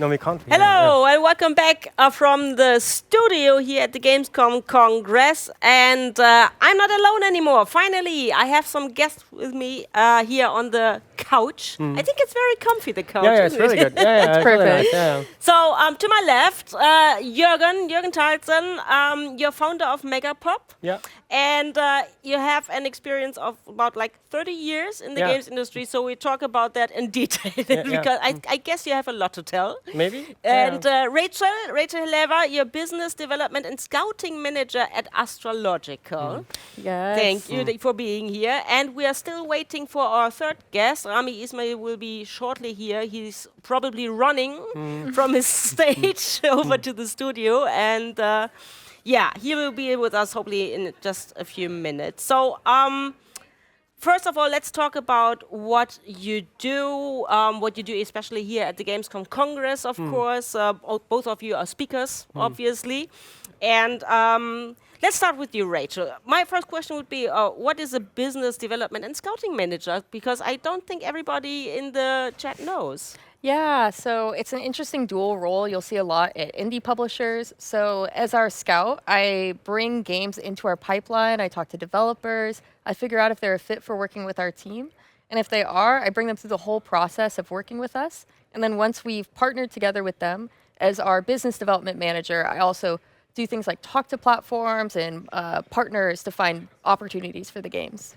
No, we can't. Hello, and welcome back from the studio here at the Gamescom Congress. And I'm not alone anymore. Finally, I have some guests with me here on the couch. I think it's very comfy, the couch. Yeah, it's really good. Yeah, It's perfect. Really nice, yeah. So, to my left, Jørgen Tharaldsen, you're founder of Megapop. Yeah. And you have an experience of about like 30 years in the games industry, so we talk about that in detail because I guess you have a lot to tell. Maybe. And Rachel Heleva, your business development and scouting manager at Astra. Yes. Thank you for being here. And we are still waiting for our third guest. Rami Ismail will be shortly here. He's probably running from his stage over to the studio. And yeah, he will be with us hopefully in just a few minutes. So first of all, let's talk about what you do especially here at the Gamescom Congress, of course. Both of you are speakers, obviously. And let's start with you, Rachel. My first question would be, what is a business development and scouting manager? Because I don't think everybody in the chat knows. Yeah, so it's an interesting dual role you'll see a lot at indie publishers. So as our scout, I bring games into our pipeline. I talk to developers. I figure out if they're a fit for working with our team. And if they are, I bring them through the whole process of working with us. And then once we've partnered together with them, as our business development manager, I also do things like talk to platforms and partners to find opportunities for the games.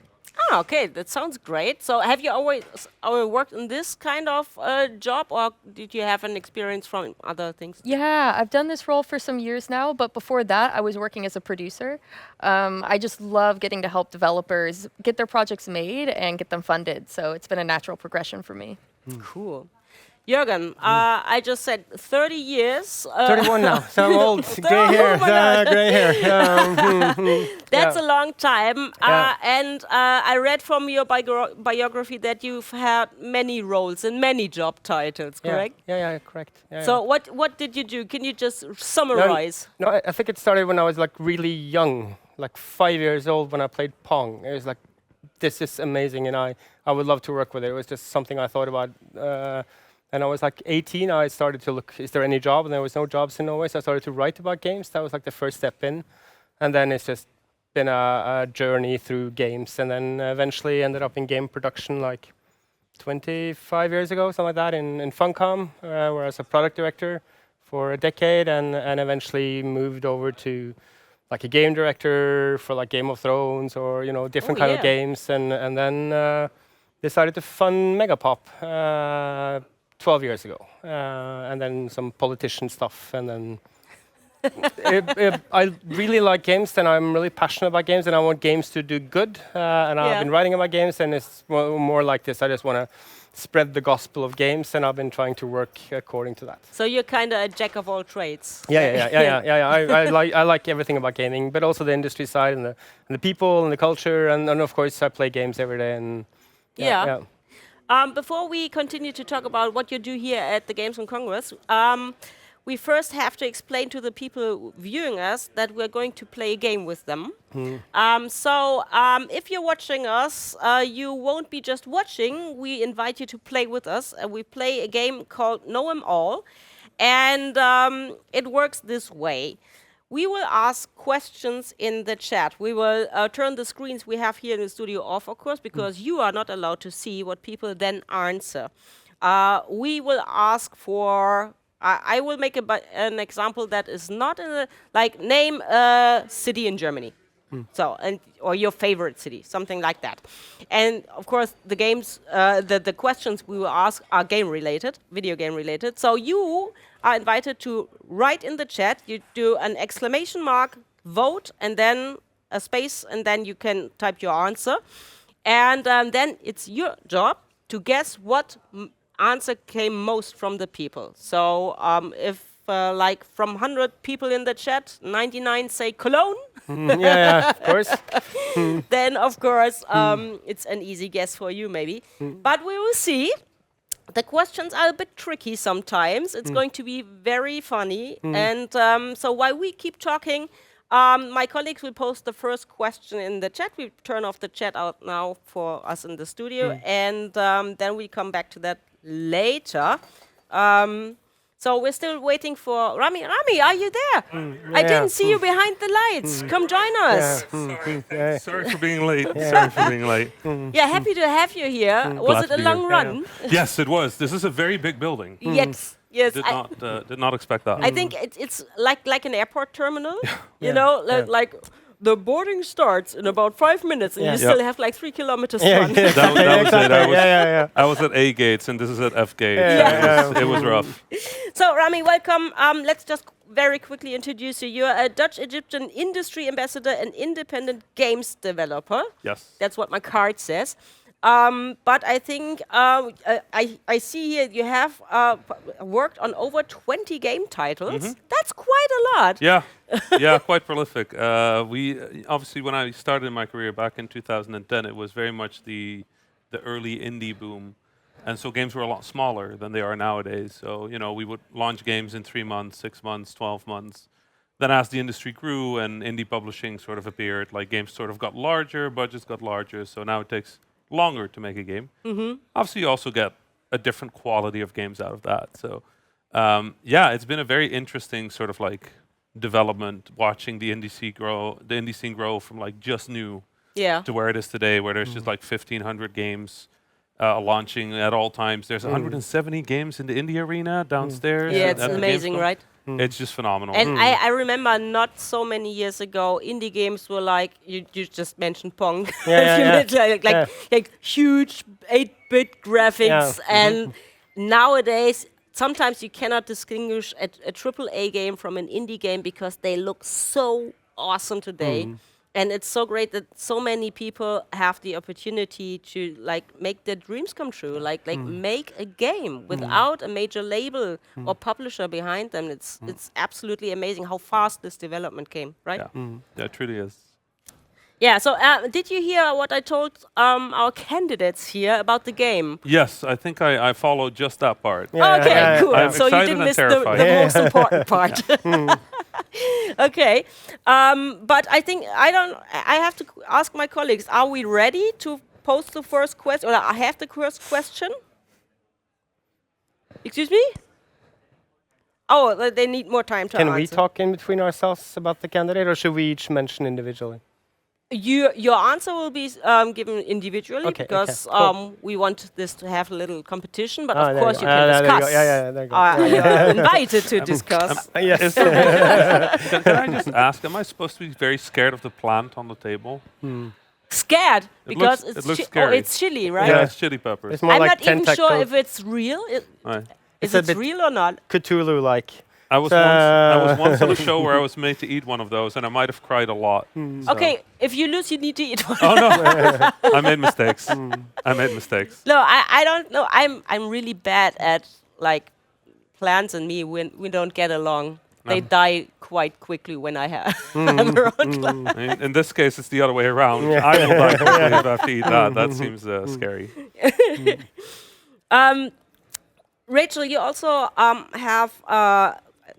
Oh, okay, that sounds great. So have you always worked in this kind of job, or did you have an experience from other things? Yeah, I've done this role for some years now, but before that, I was working as a producer. I just love getting to help developers get their projects made and get them funded, so it's been a natural progression for me. Cool. Jørgen, I just said 30 years. 31 now, so I'm old. Gray hair. Gray hair. That's a long time. And I read from your biography that you've had many roles and many job titles, correct? Yeah, correct. So what did you do? Can you just summarize? No, I think it started when I was like really young, like 5 years old when I played Pong. It was like, this is amazing, and I would love to work with it. It was just something I thought about. And I was like 18, I started to look, is there any job? And there was no jobs in Norway, so I started to write about games. That was like the first step in. And then it's just been a journey through games, and then eventually ended up in game production like 25 years ago, something like that, in Funcom, where I was a product director for a decade, and eventually moved over to like a game director for like Game of Thrones or different kind of games, and then decided to fund Megapop 12 years ago, and then some politician stuff, and then I really like games, and I'm really passionate about games, and I want games to do good, and I've been writing about games, and it's more like this. I just want to spread the gospel of games, and I've been trying to work according to that. So you're kind of a jack of all trades. Yeah. I like everything about gaming, but also the industry side and the people and the culture, and of course I play games every day. And before we continue to talk about what you do here at the Gamescom Congress, we first have to explain to the people viewing us that we're going to play a game with them. So if you're watching us, you won't be just watching. We invite you to play with us. We play a game called Know 'Em All. And it works this way. We will ask questions in the chat. We will turn the screens we have here in the studio off, of course, because you are not allowed to see what people then answer. We will ask for, I will make an example that is not in the, like name a city in Germany. So, or your favorite city, something like that. And of course, the games, the questions we will ask are game related, video game related. So you are invited to write in the chat. You do an exclamation mark, vote, and then a space, and then you can type your answer. And then it's your job to guess what answer came most from the people. So if like from 100 people in the chat, 99 say Cologne. Of course. Then, of course, it's an easy guess for you, maybe. But we will see. The questions are a bit tricky sometimes. It's going to be very funny. And so while we keep talking, my colleagues will post the first question in the chat. We turn off the chat out now for us in the studio. And then we come back to that later. So we're still waiting for Rami. Rami, are you there? I yeah. didn't see you behind the lights. Come join us. Sorry for being late. Sorry for being late. Yeah, happy to have you here. Was Glad it to a be long here. run? Yes, it was. This is a very big building. Yes, yes. Did not expect that. I think it's like an airport terminal. You know, like the boarding starts in about 5 minutes, and you still have like 3 kilometers to run. that was it. Yeah. I was at A gates, and this is at F gates. Yeah. It was rough. So, Rami, welcome. Let's just very quickly introduce you. You're a Dutch-Egyptian industry ambassador and independent games developer. Yes. That's what my card says. But I think I see here you have worked on over 20 game titles. That's quite a lot. Yeah, quite prolific. We obviously, when I started my career back in 2010, it was very much the early indie boom, and so games were a lot smaller than they are nowadays. So we would launch games in 3 months, 6 months, 12 months. Then as the industry grew and indie publishing sort of appeared, like games sort of got larger, budgets got larger. So now it takes longer to make a game. Obviously, you also get a different quality of games out of that. So it's been a very interesting sort of like development, watching the indie scene grow from like just new to where it is today, where there's just like 1,500 games launching at all times. There's 170 games in the indie arena downstairs. Yeah, it's amazing, right? It's just phenomenal. And I remember not so many years ago, indie games were like, you just mentioned Pong. Like huge 8-bit graphics. And nowadays, sometimes you cannot distinguish a AAA game from an indie game because they look so awesome today. And it's so great that so many people have the opportunity to like make their dreams come true, like make a game without a major label or publisher behind them. It's absolutely amazing how fast this development came, right? Yeah, it truly is. Yeah, so did you hear what I told our candidates here about the game? Yes, I think I followed just that part. Okay, cool. I'm So you excited didn't and miss the terrified. most important part. Okay, but I think I have to ask my colleagues, are we ready to pose the first question, or I have the first question? Excuse me? Oh, they need more time to answer. Can we talk in between ourselves about the candidate, or should we each mention individually? Your answer will be given individually because cool. we want this to have a little competition, but Ah, of there course you you go. can discuss. There you go. You're invited to discuss. Yes. Can I just ask, am I supposed to be very scared of the plant on the table? Scared because it looks it's scary. it's chili, right? Yeah, it's chili peppers. It's more I'm like not even sure tentacles. if it's real. Right. Is a it bit real or not? Cthulhu-like. I was once on a show where I was made to eat one of those, and I might have cried a lot. So. Okay, if you lose, you need to eat one. Oh no, I made mistakes. I made mistakes. No, I don't know. I'm really bad at like plants and me when we don't get along. They die quite quickly when I I'm around plants. In this case, it's the other way around. I will die quickly if I have to eat that. That seems scary. Rachel, you also have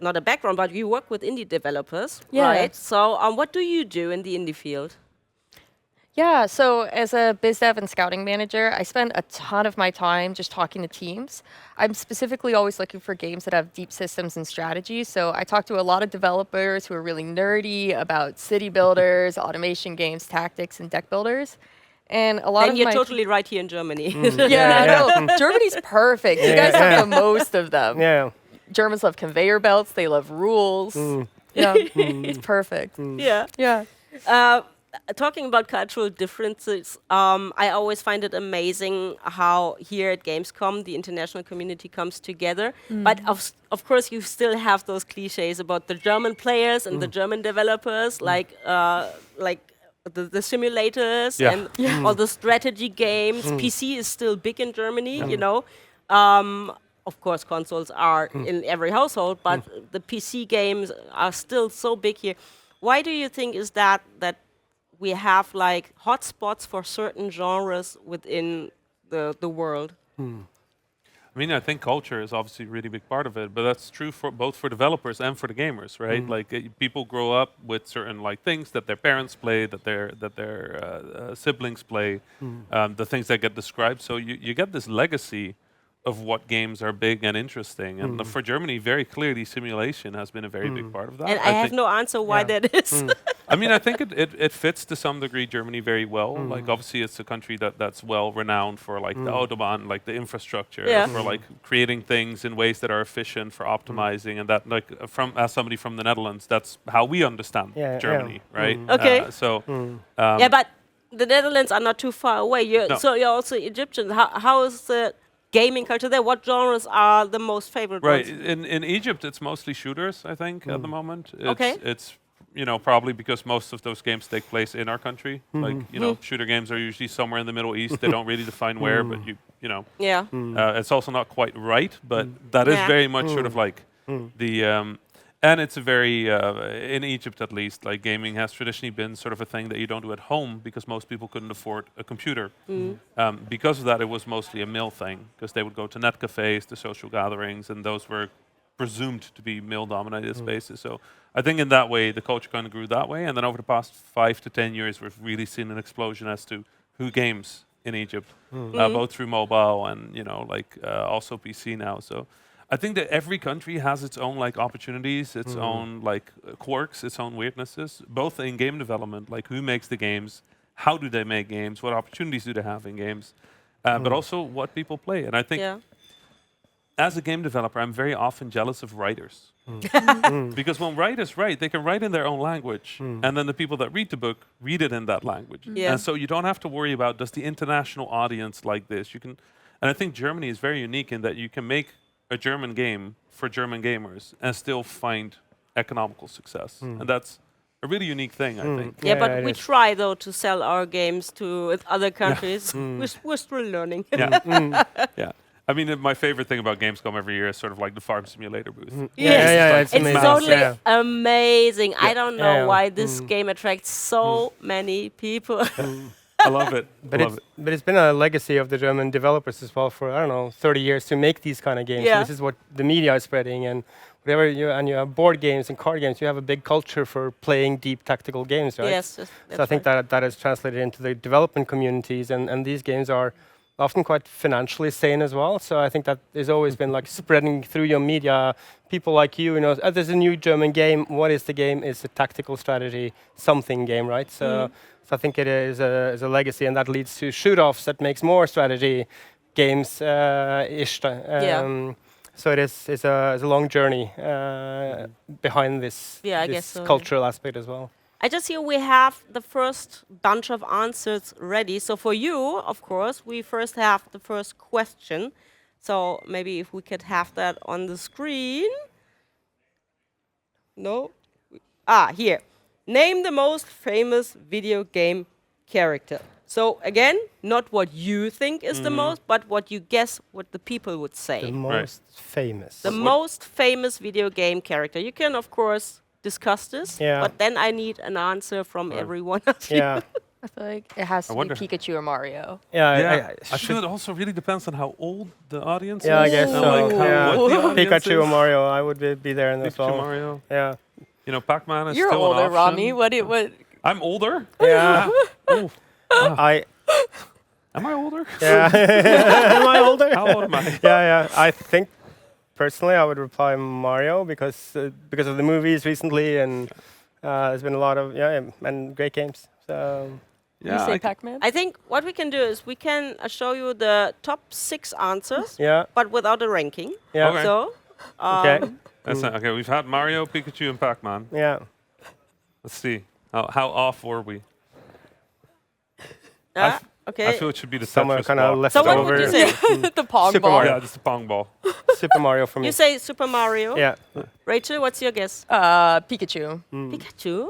not a background, but you work with indie developers, Yeah. right? So what do you do in the indie field? Yeah, so as a biz dev and scouting manager, I spend a ton of my time just talking to teams. I'm specifically always looking for games that have deep systems and strategy. So I talk to a lot of developers who are really nerdy about city builders, automation games, tactics, and deck builders. And a lot And of you're my totally right here in Germany. no, Germany's perfect. You guys have the most of them. Yeah. Germans love conveyor belts. They love rules. Yeah, it's perfect. Yeah. Yeah. Talking about cultural differences, I always find it amazing how here at Gamescom the international community comes together. But of course, you still have those cliches about the German players and the German developers, like the simulators and all the strategy games. PC is still big in Germany, you know. Of course, consoles are in every household, but the PC games are still so big here. Why do you think is that we have like hotspots for certain genres within the world? I mean, I think culture is obviously a really big part of it, but that's true for both for developers and for the gamers, right? Like people grow up with certain like things that their parents play, that their siblings play, the things that get described. So you get this legacy of what games are big and interesting. And for Germany, very clearly, simulation has been a very big part of that. And I have no answer why that is. I mean, I think it fits to some degree Germany very well. Like, obviously, it's a country that's well renowned for like the Autobahn, like the infrastructure, for like creating things in ways that are efficient, for optimizing, and that like as somebody from the Netherlands, that's how we understand Germany, right? Okay. Yeah, but the Netherlands are not too far away. So you're also Egyptian. How is the gaming culture there? What genres are the most favorite right. ones? In Egypt, it's mostly shooters, I think, at the moment. It's probably because most of those games take place in our country. Like, shooter games are usually somewhere in the Middle East. They don't really define where, but it's also not quite right, but that is very much sort of like the and it's a very in Egypt at least, like gaming has traditionally been sort of a thing that you don't do at home because most people couldn't afford a computer. Because of that, it was mostly a mill thing because they would go to net cafes, to social gatherings, and those were presumed to be male-dominated spaces. So I think in that way, the culture kind of grew that way. And then over the past 5 to 10 years, we've really seen an explosion as to who games in Egypt, both through mobile and also PC now. So I think that every country has its own like opportunities, its own like quirks, its own weirdnesses, both in game development, like who makes the games, how do they make games, what opportunities do they have in games, but also what people play. And I think as a game developer, I'm very often jealous of writers. Because when writers write, they can write in their own language, and then the people that read the book read it in that language. And so you don't have to worry about, does the international audience like this? You can, and I think Germany is very unique in that you can make a German game for German gamers and still find economical success. And that's a really unique thing, I think. Yeah, but we try, though, to sell our games to other countries. We're still learning. Yeah. I mean, my favorite thing about Gamescom every year is sort of like the farm simulator booth. Yes, it's amazing. totally amazing. I don't know why this game attracts so many people. I love it. But it's been a legacy of the German developers as well for, I don't know, 30 years to make these kind of games. Yeah. This is what the media is spreading, and whatever you have board games and card games, you have a big culture for playing deep tactical games, right? Yes. So I think that is translated into the development communities, and these games are often quite financially sane as well. So I think that has always been like spreading through your media. People like you know, there's a new German game. What is the game? It's a tactical strategy something game, right? So I think it is a legacy, and that leads to shoot-offs that makes more strategy games So it's a long journey behind this, I this guess so. cultural aspect as well. I just hear we have the first bunch of answers ready. So for you, of course, we first have the first question. So maybe if we could have that on the screen. No? Here. Name the most famous video game character. So again, not what you think is the most, but what you guess what the people would say. The most famous. The most famous video game character. You can, of course, discuss this, but then I need an answer from every one of you. I feel like it has to be Pikachu or Mario. I feel it also really depends on how old the audience is. I guess so. Like what the audience Pikachu or is. Mario, I would be there in this Pikachu, one. Mario. Yeah. You know, Pac-Man is You're still older, an option. Rami. What? I'm older? Yeah. Am I older? Yeah. Am I older? How old am I? I think personally I would reply Mario because of the movies recently, and there's been a lot of and great games. So You say Pac-Man? I think what we can do is we can show you the top 6 answers, but without a ranking. Yeah. Okay. So, Okay, we've had Mario, Pikachu, and Pac-Man. Yeah. Let's see. How off were we? okay. I feel it should be the Somewhere Tetris kind of block. left So what over. would you say? The Pong Super ball. Mario. Yeah, just the pong ball. Super Mario for me. You say Super Mario. Yeah. Rachel, what's your guess? Pikachu. Pikachu?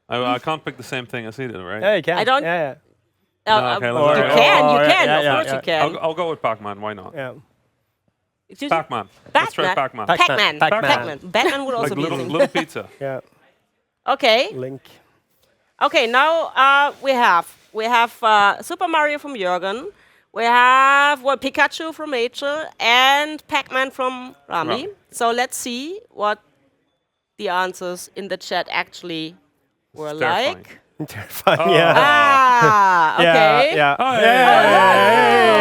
I can't pick the same thing as he did, right? Yeah, you can. I don't- Yeah. Okay, you let's can, or- of yeah, course you can. I'll go with Pac-Man. Why not? Yeah. Excuse me? Pac-Man. Let's try Pac-Man. Pac-Man. Pac-Man. Pac-Man. Batman would also Like be little, easy. little pizza. Yeah. Okay. Link. Okay, now we have Super Mario from Jørgen. We have Pikachu from Rachel and Pac-Man from Rami. So let's see what the answers in the chat actually were It's terrifying. like. Terrifying. Yeah. Ah, okay. Yeah. Oh,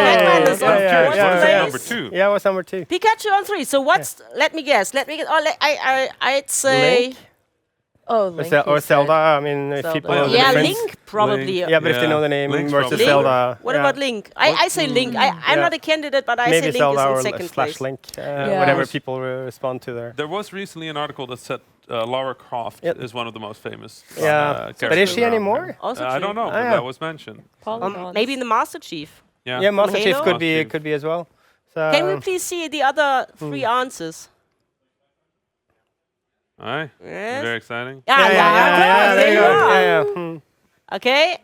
Pac-Man is on What fourth was place. number 2? Yeah, it was number 2. Pikachu on 3. So what's? Let me guess. I'd say. Link? Oh, Or, Link. Or you said. Zelda. I mean, if Zelda. people know the Yeah, difference. Link probably. Link. Yeah, but if they Yeah. know the name Link's versus probably- Zelda. What yeah. about Link? I say Link. I'm Yeah. not a candidate, but I Maybe say Link Zelda is or in second slash place. Link. Yeah. Whatever people respond to there. There was recently an article that said Lara Croft Yep. is one of the most famous. Yeah. characters But is she around anymore? there. Also I true. don't know, Ah, but yeah. that was mentioned. Polygons. Maybe in the Master Chief. Yeah, Master Chief Halo? could be Master Chief. could be as well. So, Can we please see the other 3 answers? Aye. Yes. Very exciting. Yeah, yeah, there you go. are. Yeah, yeah. Okay.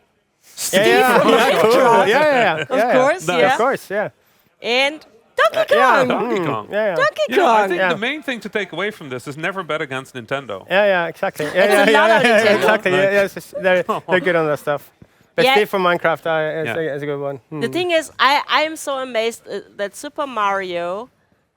Yeah, cool. Yeah. Of course, Nice. yeah. Of course, yeah. And Donkey Yeah. Kong. Donkey Mm, Kong. Yeah, yeah. Donkey You know, I Kong. think Yeah. the main thing to take away from this is never bet against Nintendo. Yeah, exactly. Yeah, It's a lot of Nintendo. exactly. Yeah, it's just- they're good on that stuff. But Yeah. Steve from Minecraft Yeah. is a good one. The thing is, I am so amazed that Super Mario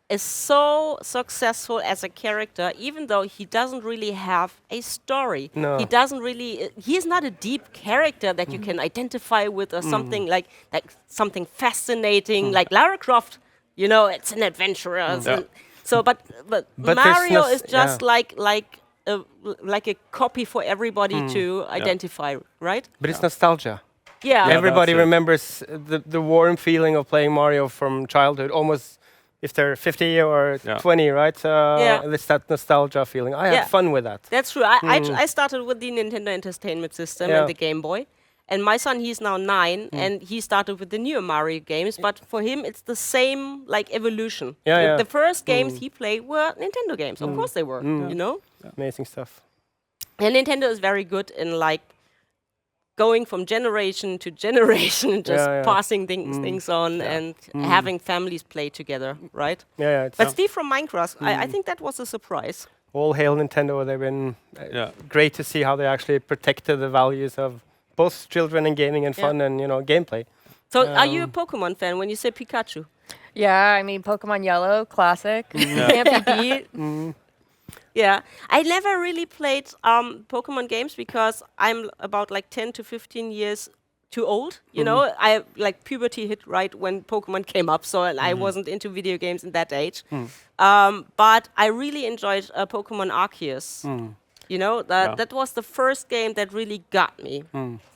is so successful as a character, even though he doesn't really have a story. No. He doesn't really. He's not a deep character that you can identify with, or something like something fascinating, like Lara Croft. You know, it's an adventurer. Yeah. So, but But Mario there's is just like a copy for everybody to identify, right? But it's nostalgia. Yeah. Everybody that's it. remembers the warm feeling of playing Mario from childhood, almost if they're 50 or Yeah. 20, right? Yeah. It's that nostalgia feeling. I Yeah. had fun with that. That's true. I started with the Nintendo Entertainment System Yeah. and the Game Boy. And my son, he's now 9, and he started with the newer Mario games. But for him, it's the same like evolution. Yeah, yeah. The first games he played were Nintendo games. Of course they were, you know? Amazing stuff. And Nintendo is very good in like going from generation to generation and just Yeah, yeah. passing things on and having families play together, right? Yeah, it's But Steve from Minecraft, I think that was a surprise. all hail Nintendo. They've been Yeah. great to see how they actually protected the values of both children and gaming and fun and gameplay. So are you a Pokemon fan when you say Pikachu? Yeah, I mean, Pokemon Yellow, classic. Can't be beat. Yeah, I never really played Pokemon games because I'm about like 10 to 15 years too old. You know, I like puberty hit right when Pokemon came up, so I wasn't into video games in that age. But I really enjoyed Pokemon Arceus. You know, that was the first game that really got me.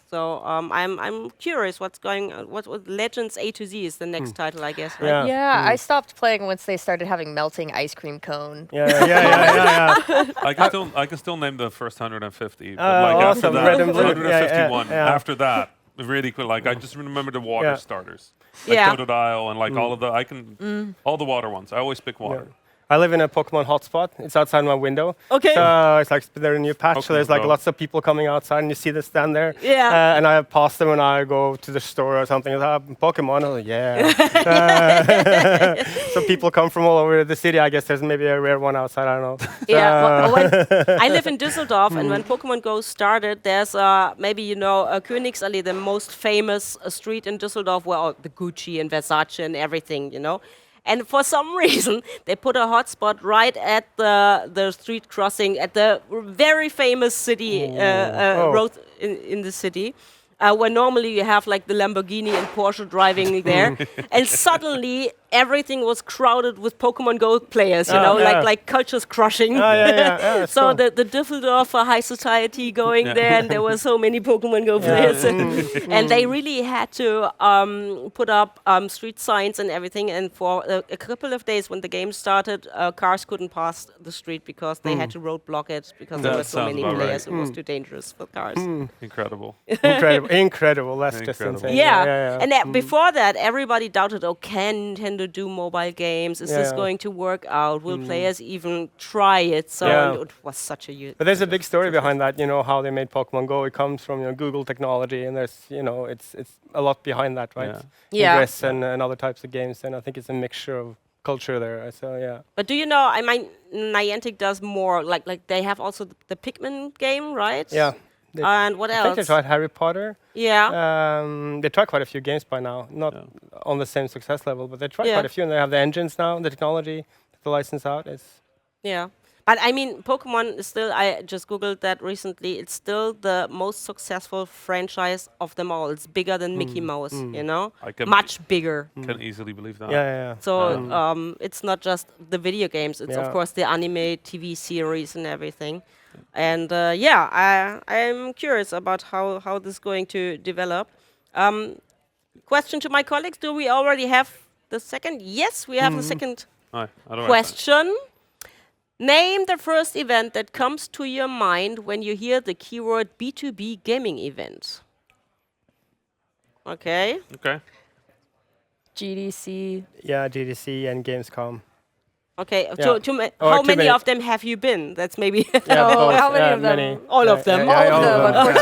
So I'm curious what's going on. What Legends A to Z is the next title, I guess, right? Yeah. Yeah, I stopped playing once they started having melting ice cream cone. Yeah. I can still name the first 150. But Oh, like after awesome. that, Red and blue. 151. Yeah. After that, really quick. Like I just remember the water Yeah. starters, like Yeah. Totodile and like all of the. I can all the water ones. I always pick water. I live in a Pokemon hotspot. It's outside my window. Okay. So it's like they're a new patch. So there's like Go. lots of people coming outside, and you see them stand there. Yeah. And I pass them, and I go to the store or something. Pokemon. I'm like, yeah. So people come from all over the city. I guess there's maybe a rare one outside. I don't know. Yeah, I live in Düsseldorf, and when Pokemon Go started, there's maybe Königsallee, the most famous street in Düsseldorf, where all the Gucci and Versace and everything, you know. And for some reason, they put a hotspot right at the street crossing at the very famous city road in the city. Where normally you have like the Lamborghini and Porsche driving there, and suddenly everything was crowded with Pokemon Go players, you know, like cultures crushing. Yeah, So cool. the Düsseldorf high society going there, and there were so many Pokemon Go players, and they really had to put up street signs and everything. And for a couple of days, when the game started, cars couldn't pass the street because they had to roadblock it because there That were so sounds many about players. right. It was too dangerous for cars. Incredible. Incredible. That's just Incredible. insane. Yeah, and before that, everybody doubted, oh, can Nintendo do mobile games? Is this Yeah. going to work out? Will players even try it? So Yeah. it was such a But there's a big story behind that, how they made Pokemon Go. It comes from Google technology, and there's it's a lot behind that, right? Yeah. Ingress and other types of games, and I think it's a mixture of culture there. So yeah. But do you know? I mean, Niantic does more. Like they have also the Pikmin game, right? Yeah. They- And what I think they else? tried Harry Potter. Yeah. They tried quite a few games by now, not on the same success level, but they tried Yeah. quite a few, and they have the engines now, the technology, the license out. It's Yeah. But I mean, Pokemon is still, I just Googled that recently, it's still the most successful franchise of them all. It's bigger than Mickey Mouse, you know? I can Much bigger. can easily believe that. Yeah. So it's not just the video games, it's of Yeah. course the anime, TV series and everything. And yeah, I'm curious about how this is going to develop. Question to my colleagues, do we already have the second? Yes, we have the second Aye, otherwise- question. Name the first event that comes to your mind when you hear the keyword B2B gaming event. Okay. Okay. GDC. Yeah, GDC and Gamescom. Okay. Yeah. Or How too many many. of them have you been? That's maybe Yeah, Oh, both, how many yeah, of them? many. all of them. All of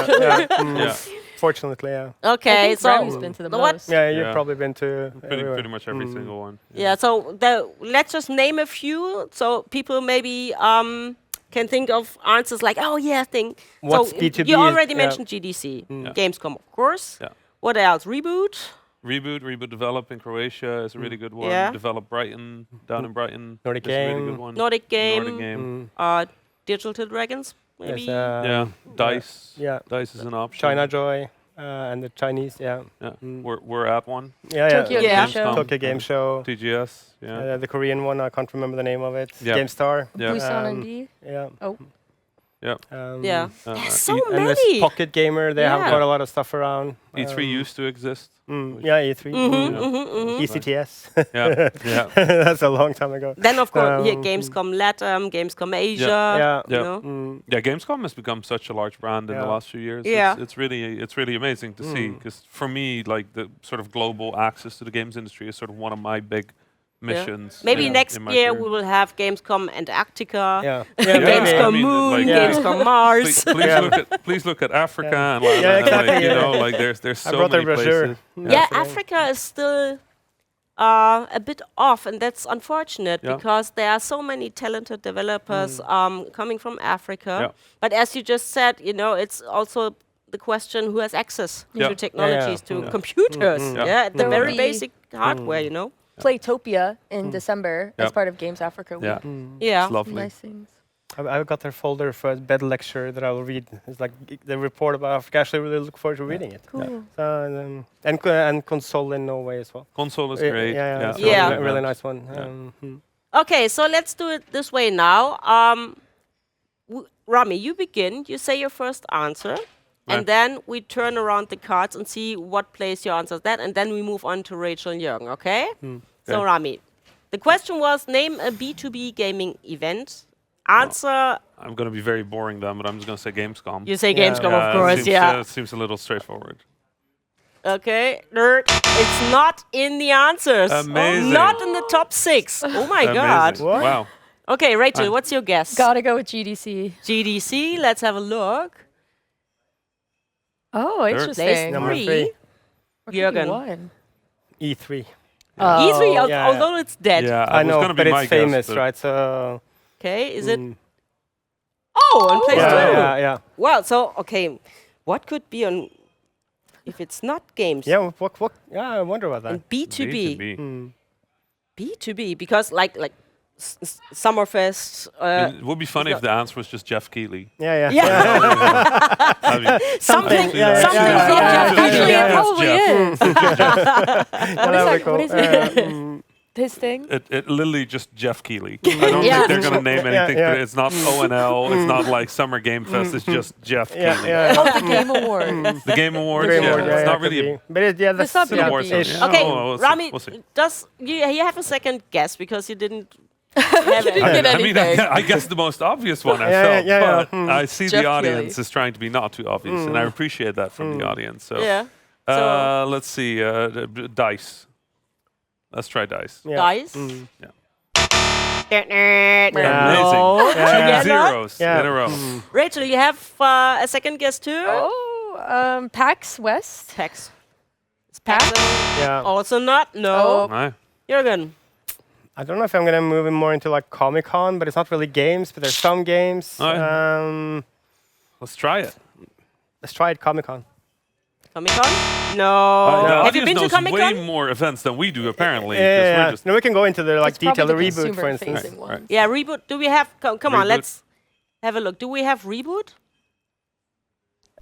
them, Yeah, unfortunately. yeah. Fortunately, yeah. I Okay. think So Rami's been to the what? most. Yeah, you've Yeah. probably been to Pretty, everywhere. pretty much every single one. Yeah. So let's just name a few so people maybe can think of answers like, oh yeah, thing. What's so B2B you is- already yeah. mentioned GDC, Yeah. Gamescom, of course. Yeah. What else? Reboot. Reboot Develop in Croatia is a really good one. Yeah. Develop Brighton, down in Brighton. Nordic is a really Game. good one. Nordic Game. Nordic Game. Digital Dragons. Maybe. There's, Yeah. Dice. Yeah. Dice is an option. China Joy and the Chinese, yeah. Yeah. We're at one. Yeah, Tokyo Yeah. Game Gamescom. Show. Tokyo Game Show. TGS. Yeah. The Korean one, I can't remember the name of it. Yeah. GameStar. Yeah. Busan Um, and D. Yeah. Oh, Yeah. Yeah. Uh, There's so E- And this many. Pocket Gamer, they have Yeah. got a lot of stuff around. E3 used to exist. Yeah, E3. Mm-hmm. ECTS. Yeah. Yeah. That's a long time ago. Then of course here Um, Gamescom Latam, Gamescom Asia. Yeah. You Yeah. know? Yeah, Gamescom has become such a large brand in the Yeah. last few years. Yeah. It's really amazing to see because for me, like the sort of global access to the games industry is sort of one of my big missions. Maybe in- next in my year career. we will have Gamescom Antarctica. Yeah. Gamescom I mean, Moon, like- Gamescom Mars. Please Yeah. look at Africa Yeah. and like, Yeah, and, like, exactly, you yeah. know, like there's I so brought many their brochure. places. Yeah, so- Africa is still a bit off, and that's unfortunate Yeah. because there are so many talented developers coming from Africa. Yeah. But as you just said, you know, it's also the question who has access Yeah. to technologies, to Yeah. computers, Yeah. yeah, the There will very be- basic hardware, you know. Playtopia in December Yep. as part of Games Africa Week. Yeah, Yeah. it's lovely. Nice things. I've got their folder for a bed lecture that I will read. It's like the report about Africa. I actually really look forward to reading it. Cool. And console in Norway as well. Console is Yeah, great. yeah, it's Yeah. a really nice one. Yeah. Okay, so let's do it this way now. Rami, you begin. You say your first answer. Right. And then we turn around the cards and see what place your answer is that. And then we move on to Rachel and Jørgen, okay? So, Okay. Rami, the question was name a B2B gaming event. Answer, I'm going to be very boring then, but I'm just going to say Gamescom. you say Yeah. Gamescom, of it course, seems, yeah. It seems a little straightforward. Okay, nerd. It's not in the answers. Amazing. Not in the top 6. Oh my Amazing. God. What? Wow. Okay, Rachel, Fine. what's your guess? Gotta go with GDC. GDC, let's have a look. Oh, Place interesting. Number Three. three. What could be Jørgen. one? E3. E3, Oh. Yeah, although it's dead. Yeah, I was know, gonna but be my it's guess, famous, but right? So. Okay, is it? mm, Oh, on place Yeah, 2. yeah. Well, so, okay, what could be on, if it's not games? Yeah, what? Yeah, I wonder about that. And B2B. B2B. B2B, because like Summerfest. It would be funny if the answer was just Jeff Keighley. Yeah. Yeah. I mean, Something, Yeah, something yeah, from yeah, Jeff yeah, Keighley. Actually, yeah, it probably is. That'd be cool. what is it? His thing? it literally just Jeff Keighley. I don't Yeah. think they're going to name Yeah, anything. yeah. It's not ONL. It's not like Summer Game Fest. It's just Jeff Yeah, Keighley. yeah. Oh, the Game Awards. The Game Awards. Great yeah, word, it's not could really. be. But that's not An awards show, B2B. yeah. Okay, Oh, we'll see, Rami, we'll see. does you have a second guess because you didn't have didn't any. get I mean, anything. I guess the most obvious one I Yeah, felt, yeah, yeah. but I see Jeff the audience Keighley. is trying to be not too obvious, and I appreciate that from the audience. So, Yeah. So let's see, dice. Let's try dice. Yeah. dice. Yeah. No. Amazing. Yeah. Two Yeah. zeros Yeah. in a row. Rachel, you have a second guess too? Oh, PAX West. PAX. Is PAX? PAX Yeah. also not? No. Oh. Right. Jørgen. I don't know if I'm gonna move it more into like Comic-Con, but it's not really games, but there's some games. Let's try it. Let's try it, Comic-Con. Comic-Con? No. The Have you audience been to knows Comic-Con? way more events than we do, apparently. 'cause Yeah, we're yeah. just- No, we can go into the like It's probably detail, the the reboot, for instance. consumer-facing Right, one. right. Yeah, reboot. Do we have? Come on, Reboot. let's have a look. Do we have reboot?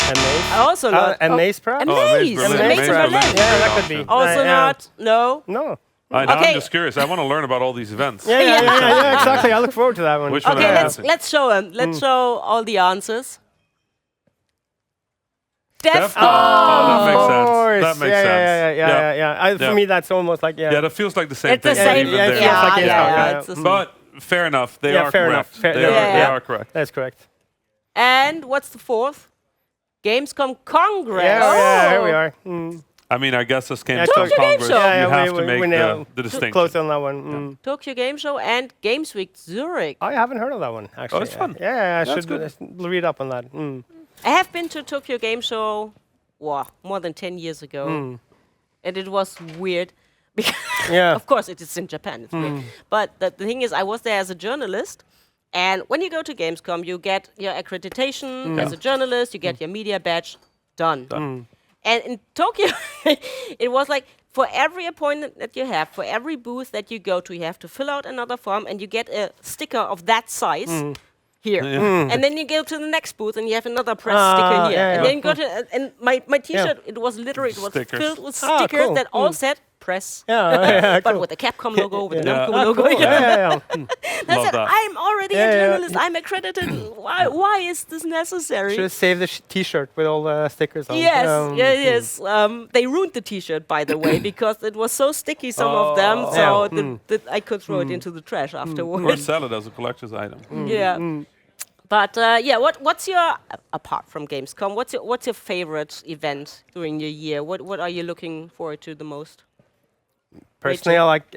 Amaze. Also not. Amaze, perhaps? Amaze. Berlin. Amaze Amaze Berlin. Berlin. Yeah, that Great could be. option. Also Yeah. not. No. No. I'm Okay. just curious. I want to learn about all these events. Yeah, yeah, exactly. I look forward to that one. Which one Okay, Yeah. let's show them. Let's show all the answers. Defcon. that makes Of sense. course. That makes yeah, sense. Yeah. For Yeah. me, that's almost like Yeah, that feels like the same It's the thing. same. even Yeah, it there. feels Yeah, like yeah, it's- it's the same. But fair enough. They Yeah, are fair correct. enough. Fair- They, yeah, are, they yeah. are correct. That's correct. And what's the fourth? Gamescom Congress. Yeah, here we are. I mean, I guess this came Yeah, to Tokyo Game Congress. Show. Yeah, You have we to make nailed the distinction. close on that one. Tokyo Game Show and Games Week Zurich. I haven't heard of that one, actually. it's fun. Yeah, I That's should good. read up on that. I have been to Tokyo Game Show more than 10 years ago. And it was weird. Because Yeah. of course, it is in Japan. It's weird. But the thing is, I was there as a journalist. And when you go to Gamescom, you get your accreditation as a journalist, you get your media badge, done. And in Tokyo, it was like for every appointment that you have, for every booth that you go to, you have to fill out another form and you get a sticker of that size. Here. And then you go to the next booth and you have another press sticker here. yeah, And yeah. then you go to, and my t-shirt, it was literally, it was Stickers. filled with Ah, stickers cool. that all said press. Yeah, But cool. with the Capcom logo, with the Yeah. Namco logo. Cool. Yeah. I Love said, that. I'm already Yeah, a yeah. journalist. I'm accredited. Why is this necessary? Should have saved the T-shirt with all the stickers on. Yes, yes. They ruined the T-shirt, by the way, because it was so sticky, some of them, so I could throw it into the trash Or afterwards. sell it as a collector's item. Yeah. But what's your apart from Gamescom? What's your favorite event during your year? What are you looking forward to the most? Personally, I like,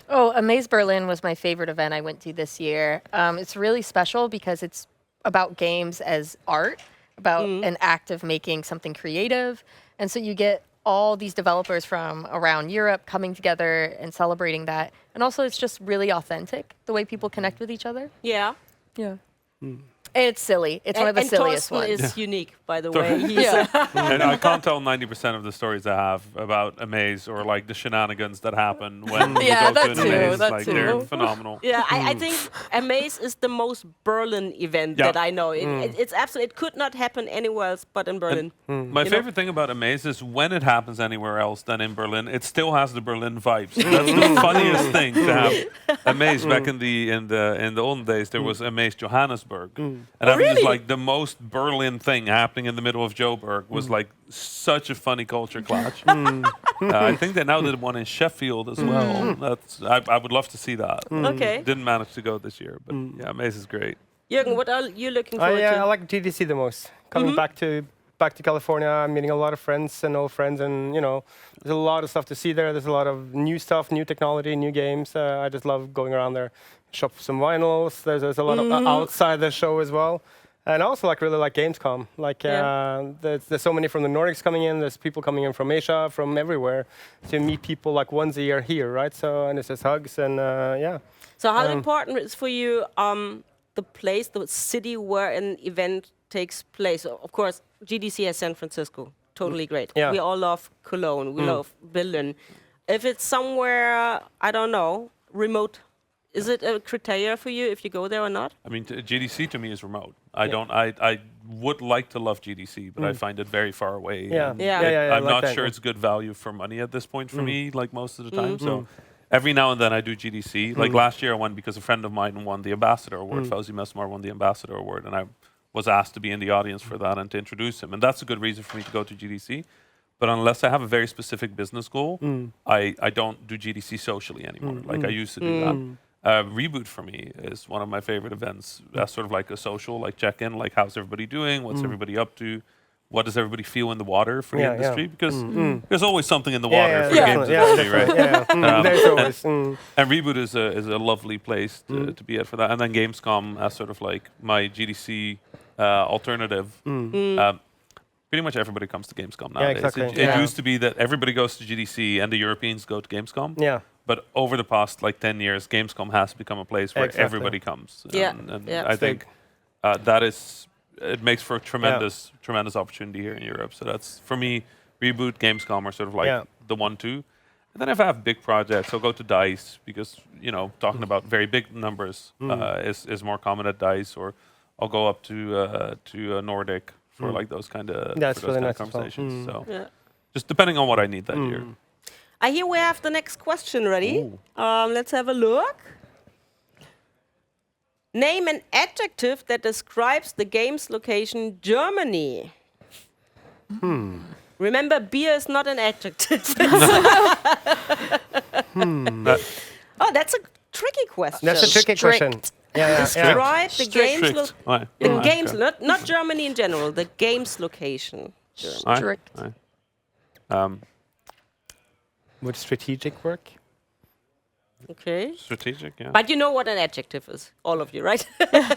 Oh, Amaze Berlin was my favorite event I went to this year. It's really special because it's about games as art, about an act of making something creative. And so you get all these developers from around Europe coming together and celebrating that. And also it's just really authentic, the way people connect with each other. Yeah. Yeah. It's silly. It's one of the and silliest Thorsten ones. is unique, by the way. He's And I can't tell 90% of the stories I have about Amaze or like the shenanigans that happen when Yeah, you go to that an too, Amaze. that Like too. they're phenomenal. yeah, I think Amaze is the most Berlin event Yeah. that I know. It's absolutely, it could not happen anywhere else but in Berlin. My favorite thing about Amaze is when it happens anywhere else than in Berlin, it still has the Berlin vibes. That's the funniest thing to have. Amaze back in the olden days, there was Amaze Johannesburg, and I mean, it's really? like the most Berlin thing happening in the middle of Joburg was like such a funny culture clash. I think they now did one in Sheffield as well. That's I would love to see that. Okay. Didn't manage to go this year, but yeah, Amaze is great. Jørgen, what are you looking forward I to? like GDC the most. Coming back to California, I'm meeting a lot of friends and old friends, and there's a lot of stuff to see there. There's a lot of new stuff, new technology, new games. I just love going around there, shop some vinyls. There's a lot of outside the show as well. And I also really like Gamescom. Like there's so many from the Nordics coming in. There's people coming in from Asia, from everywhere, to meet people like once a year here, right? So and it's just hugs and yeah. So how important is for you the place, the city where an event takes place? Of course, GDC has San Francisco, totally great. Yeah. We all love Cologne, we love Berlin. If it's somewhere, I don't know, remote, is it a criteria for you if you go there or not? I mean, GDC to me is remote. I would like to love GDC, but I find it very far away. Yeah. and Yeah. I I'm like not that, sure yeah. it's good value for money at this point for me, like most of the time. So every now and then I do GDC. Like last year I won because a friend of mine won the Ambassador Award. Fauzi Mesmar won the Ambassador Award, and I was asked to be in the audience for that and to introduce him. And that's a good reason for me to go to GDC. But unless I have a very specific business goal, I don't do GDC socially anymore. Like I used to do that. Reboot for me is one of my favorite events. That's sort of like a social, like check-in, like how's everybody doing? What's everybody up to? What does everybody feel in the water for the industry? Because there's always something in the water for the games industry, right? There's always. And Reboot is a lovely place to be at for that. And then Gamescom as sort of like my GDC alternative. Pretty much everybody comes to Gamescom nowadays. exactly. It used to be that everybody goes to GDC and the Europeans go to Gamescom. Yeah. But over the past 10 years, Gamescom has become a place where Exactly. everybody comes. Yeah, And yeah. I think that is it makes for a tremendous opportunity here in Europe. So that's, for me, Reboot, Gamescom are sort of like the 1-2. And then if I have big projects, I'll go to DICE because, talking about very big numbers is more common at DICE, or I'll go up to Nordic for like those kind of conversations. So just depending on what I need that year. I hear we have the next question ready. Let's have a look. Name an adjective that describes the game's location, Germany. Remember, beer is not an adjective. Oh, that's a tricky question. That's a tricky question. Describe the game's Strict. not Germany in general, the game's location. Strict. Would strategic work? Okay. Strategic, yeah. But you know what an adjective is, all of you, right?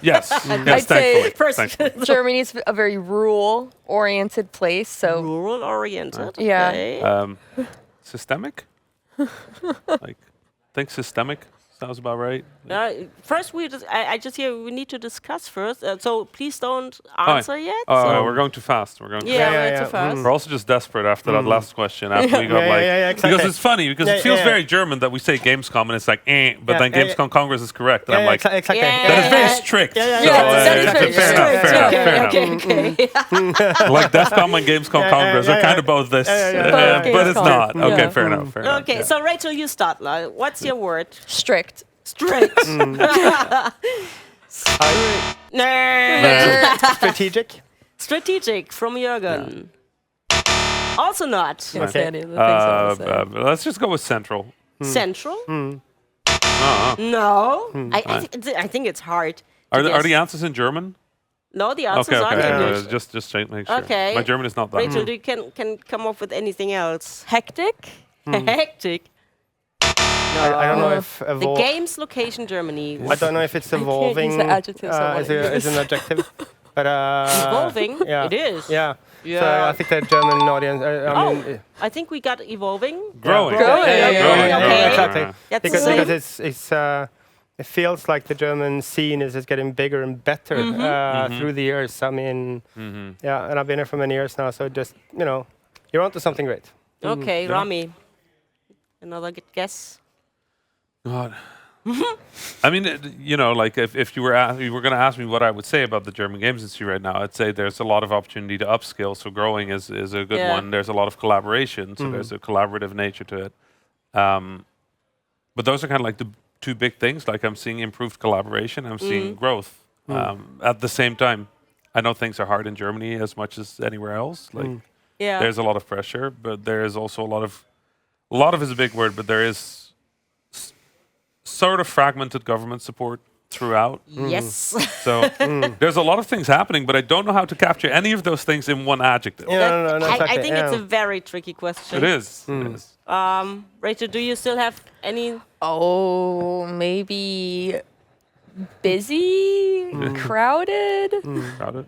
Yes, I'd say thankfully. Germany is a very rural-oriented place, so Rural-oriented. Yeah. Okay. Systemic? Think systemic sounds about right. First, I just hear we need to discuss first. So please don't answer yet. We're going too fast. We're going We're too fast. We're also just desperate after that last question. After we got exactly. Because it's funny because it feels very German that we say Gamescom and it's like but then Gamescom Congress is correct. And I'm like, exactly. that is very strict. Fair enough. Like DEF CON and Gamescom Congress are kind of both this, but it's not. Okay, fair enough. Okay, so Rachel, you start. What's your word? strict. Strict. Strategic? Strategic from Jørgen. Also not. Okay. Let's just go with central. Central? No. I think it's hard. Are the answers in German? No, the answers are in English. Just make sure. Okay. My German is not that. Rachel, you can come up with anything else. Hectic. Hectic. No. I don't know if The game's location, Germany. I don't know if it's evolving use the adjective, so I as an adjective, but Evolving? Yeah. It is. Yeah. Yeah. So I think the German audience. I think we got evolving. Growing. Okay. Exactly. That's Because the same. it's it feels like the German scene is just getting bigger and better through the years. I mean, yeah, and I've been here for many years now, so just you're onto something great. Okay, Rami. Another good guess. God. I mean, like if you were going to ask me what I would say about the German games industry right now, I'd say there's a lot of opportunity to upskill. So growing is a good one. There's a lot of collaboration, so there's a collaborative nature to it. But those are kind of like the two big things. Like I'm seeing improved collaboration, I'm seeing growth. At the same time, I know things are hard in Germany as much as anywhere else. Like there's a lot of pressure, but there is also a lot of is a big word, but there is sort of fragmented government support throughout. Yes. So there's a lot of things happening, but I don't know how to capture any of those things in one adjective. No, I think it's a very tricky question. It is. It is. Rachel, do you still have any? Oh, maybe busy, crowded. Crowded?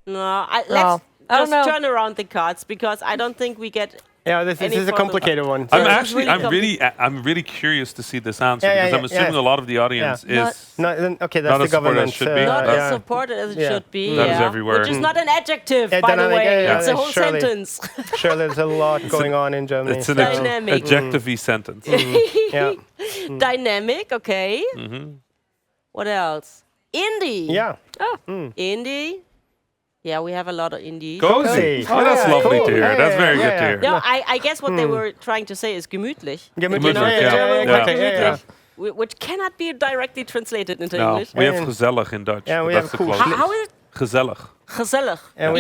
No, let's I don't know. turn around the cards because I don't think we get. Yeah, this is a complicated one. I'm really curious to see this answer because I'm assuming a lot of the audience is okay. That's not the as supported government. as should be. Not as supported as it should be. That is everywhere. Which is not an adjective, by the way. It's a whole sentence. Sure, there's a lot going on in Germany. It's an Dynamic. adjective-y sentence. Yeah. Dynamic, okay. What else? Indie. Yeah. Indie. Yeah, we have a lot of indie. Cozy. Oh, that's lovely to hear. That's very good to hear. No, I guess what they were trying to say is gemütlich. Gemütlich, Gemütlich. Which cannot be directly translated into English. We have gezellig in Dutch. Yeah, we have kuschelig. How is it? Gezellig. Gezellig. And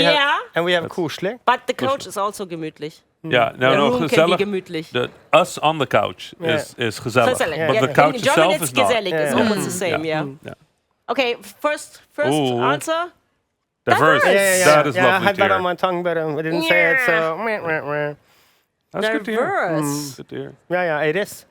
we have kuschelig. But the couch is also gemütlich. Yeah, The room can be gezellig. gemütlich. Us on the couch is gezellig. But the couch in German itself it's is not. gezellig. It's almost the same, yeah. Okay, first answer. Diverse. That is lovely I had to that hear. on my tongue, but I didn't say it, so... That's good to hear. Diverse. Good to hear. Yeah, it is.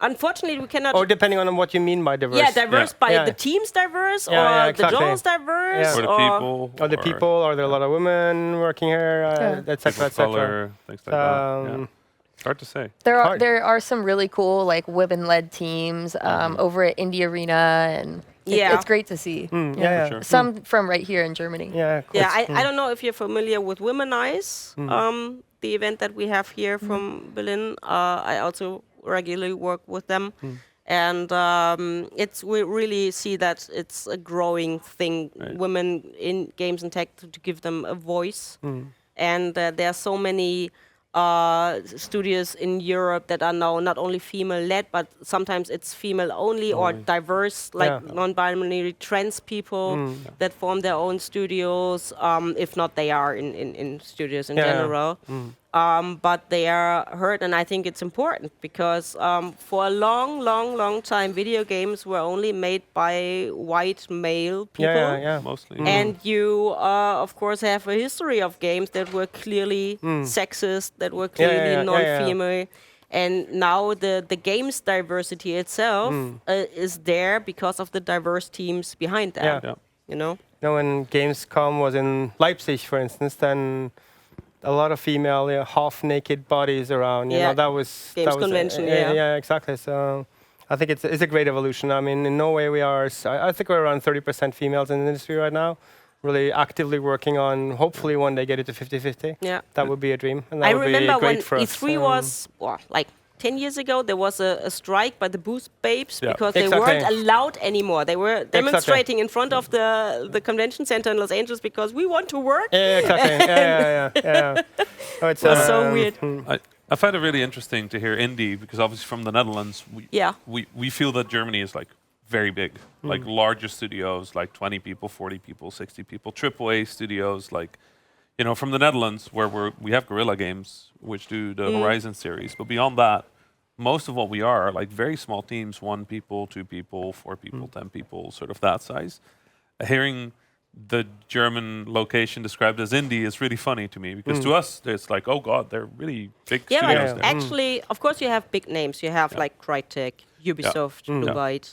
Unfortunately, we cannot... Or depending on what you mean by diverse. Yeah, diverse by the team's diverse, or the genre's diverse, Or the people. Or the people, or there are a lot of women working here, etc., etc. Color, things like that. It's hard to say. There are some really cool like women-led teams over at Indie Arena and Yeah. It's great to see. Yeah. For sure. Some from right here in Germany. Yeah. Yeah, cool. I don't know if you're familiar with Womanize, the event that we have here from Berlin. I also regularly work with them. And we really see that it's a growing thing, women in games and tech, to give them a voice. And there are so many studios in Europe that are now not only female-led, but sometimes it's female-only or diverse, like non-binary trans people that form their own studios. If not, they are in studios in general. But they are heard, and I think it's important because for a long time, video games were only made by white male people. Mostly. And you, of course, have a history of games that were clearly sexist, that were clearly non-female. And now the games diversity itself is there because of the diverse teams behind that. You know? When Gamescom was in Leipzig, for instance, then a lot of female, half-naked bodies around. You know, that was Games convention. Yeah, exactly. So I think it's a great evolution. I mean, in Norway we are. I think we're around 30% females in the industry right now. Really actively working on. Hopefully, one day get it to 50-50. Yeah, that would be a dream. And that I would remember be great when for E3 us. was like 10 years ago, there was a strike by the booth babes because they Exactly. weren't allowed anymore. They were demonstrating in front of the convention center in Los Angeles because we want to work. Yeah, exactly. yeah. Oh, it's so weird. I find it really interesting to hear indie because obviously from the Netherlands, we feel that Germany is like very big, like larger studios, like 20 people, 40 people, 60 people, AAA studios, like, you know, from the Netherlands where we have Guerrilla Games, which do the Horizon series, but beyond that, most of what we are like very small teams, 1 people, 2 people, 4 people, 10 people, sort of that size. Hearing the German location described as indie is really funny to me because to us it's like, oh god, they're really big studios there. Actually, of course, you have big names. You have like Crytek, Ubisoft, Blue Byte,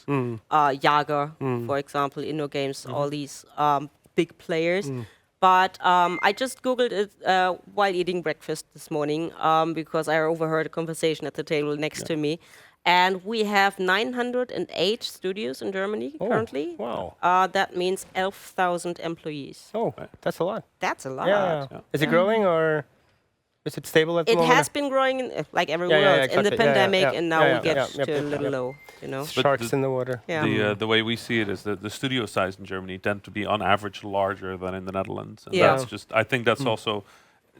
Jager, for example, InnoGames, all these big players. But I just Googled it while eating breakfast this morning because I overheard a conversation at the table next to me. And we have 908 studios in Germany currently. Wow. That means 11,000 employees. Oh, that's a lot. That's a lot. Yeah. Is it growing or is it stable at the moment? It has been growing like everywhere else in the pandemic, and now we get to a little low. You know, sharks in the water. The way we see it is that the studio size in Germany tend to be on average larger than in the Netherlands, and that's just. I think that's also,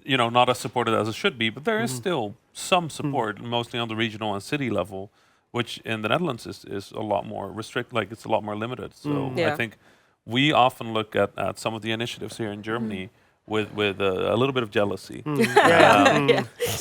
you know, not as supported as it should be, but there is still some support, mostly on the regional and city level, which in the Netherlands is a lot more like it's a lot more limited. So I think we often look at some of the initiatives here in Germany with a little bit of jealousy.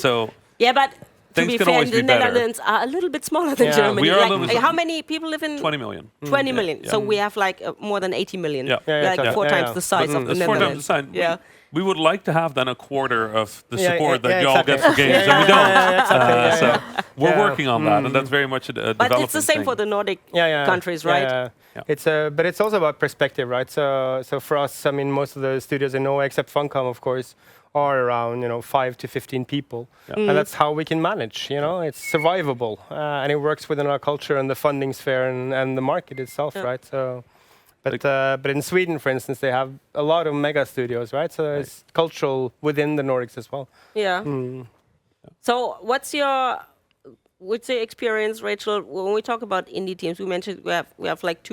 So but to be fair, the Netherlands are a little bit smaller than Germany. We are how many people live in 20 million. 20 million. So we have like more than 80 million. Like 4 times the size of the Netherlands. 4 times the size. We would like to have then a quarter of the support that you all get for games, and we don't. So we're working on that, and that's very much a development. But it's the same for the Nordic countries, right? It's but it's also about perspective, right? So for us, I mean, most of the studios in Norway, except Funcom, of course, are around 5 to 15 people, and that's how we can manage. You know, it's survivable, and it works within our culture and the funding sphere and the market itself, right? So. But in Sweden, for instance, they have a lot of mega studios, right? So it's cultural within the Nordics as well. Yeah. So what's your experience, Rachel? When we talk about indie teams, we mentioned we have like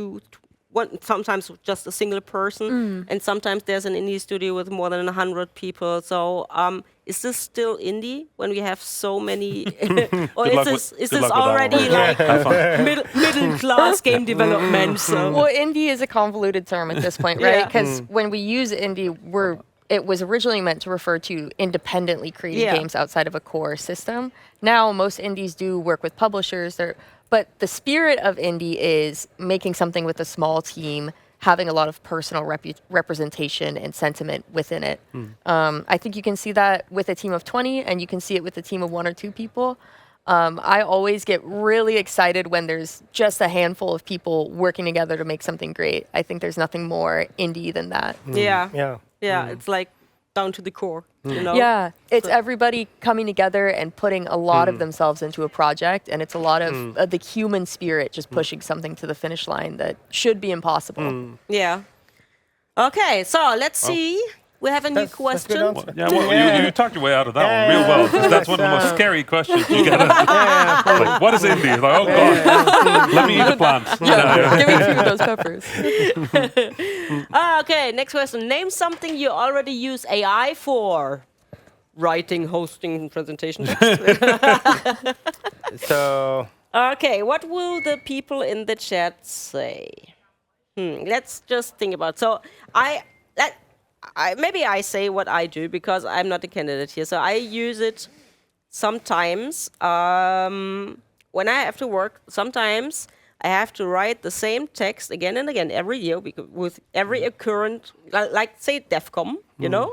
one, sometimes just a single person, and sometimes there's an indie studio with more than 100 people. So is this still indie when we have so many, or is this already like middle class game development? So. Well, indie is a convoluted term at this point, right? Because when we use indie, it was originally meant to refer to independently created games outside of a core system. Now most indies do work with publishers. But the spirit of indie is making something with a small team, having a lot of personal representation and sentiment within it. I think you can see that with a team of 20, and you can see it with a team of 1 or 2 people. I always get really excited when there's just a handful of people working together to make something great. I think there's nothing more indie than that. Yeah. It's like down to the core. You know? Yeah, it's everybody coming together and putting a lot of themselves into a project, and it's a lot of the human spirit just pushing something to the finish line that should be impossible. Yeah. Okay, so let's see. We have a new That's question. good answer. Yeah, well, you talked your way out of that one real well, because that's one of the most scary questions you get. Like, what is indie? It's like, oh god, let me eat the plant. Give me 2 of those peppers. Okay, next question. Name something you already use AI for. Writing, hosting, presentation. So Okay, what will the people in the chat say? Let's just think about. So maybe I say what I do because I'm not a candidate here. So I use it sometimes when I have to work. Sometimes I have to write the same text again and again every year with every occurrent, like say DEFCON, you know,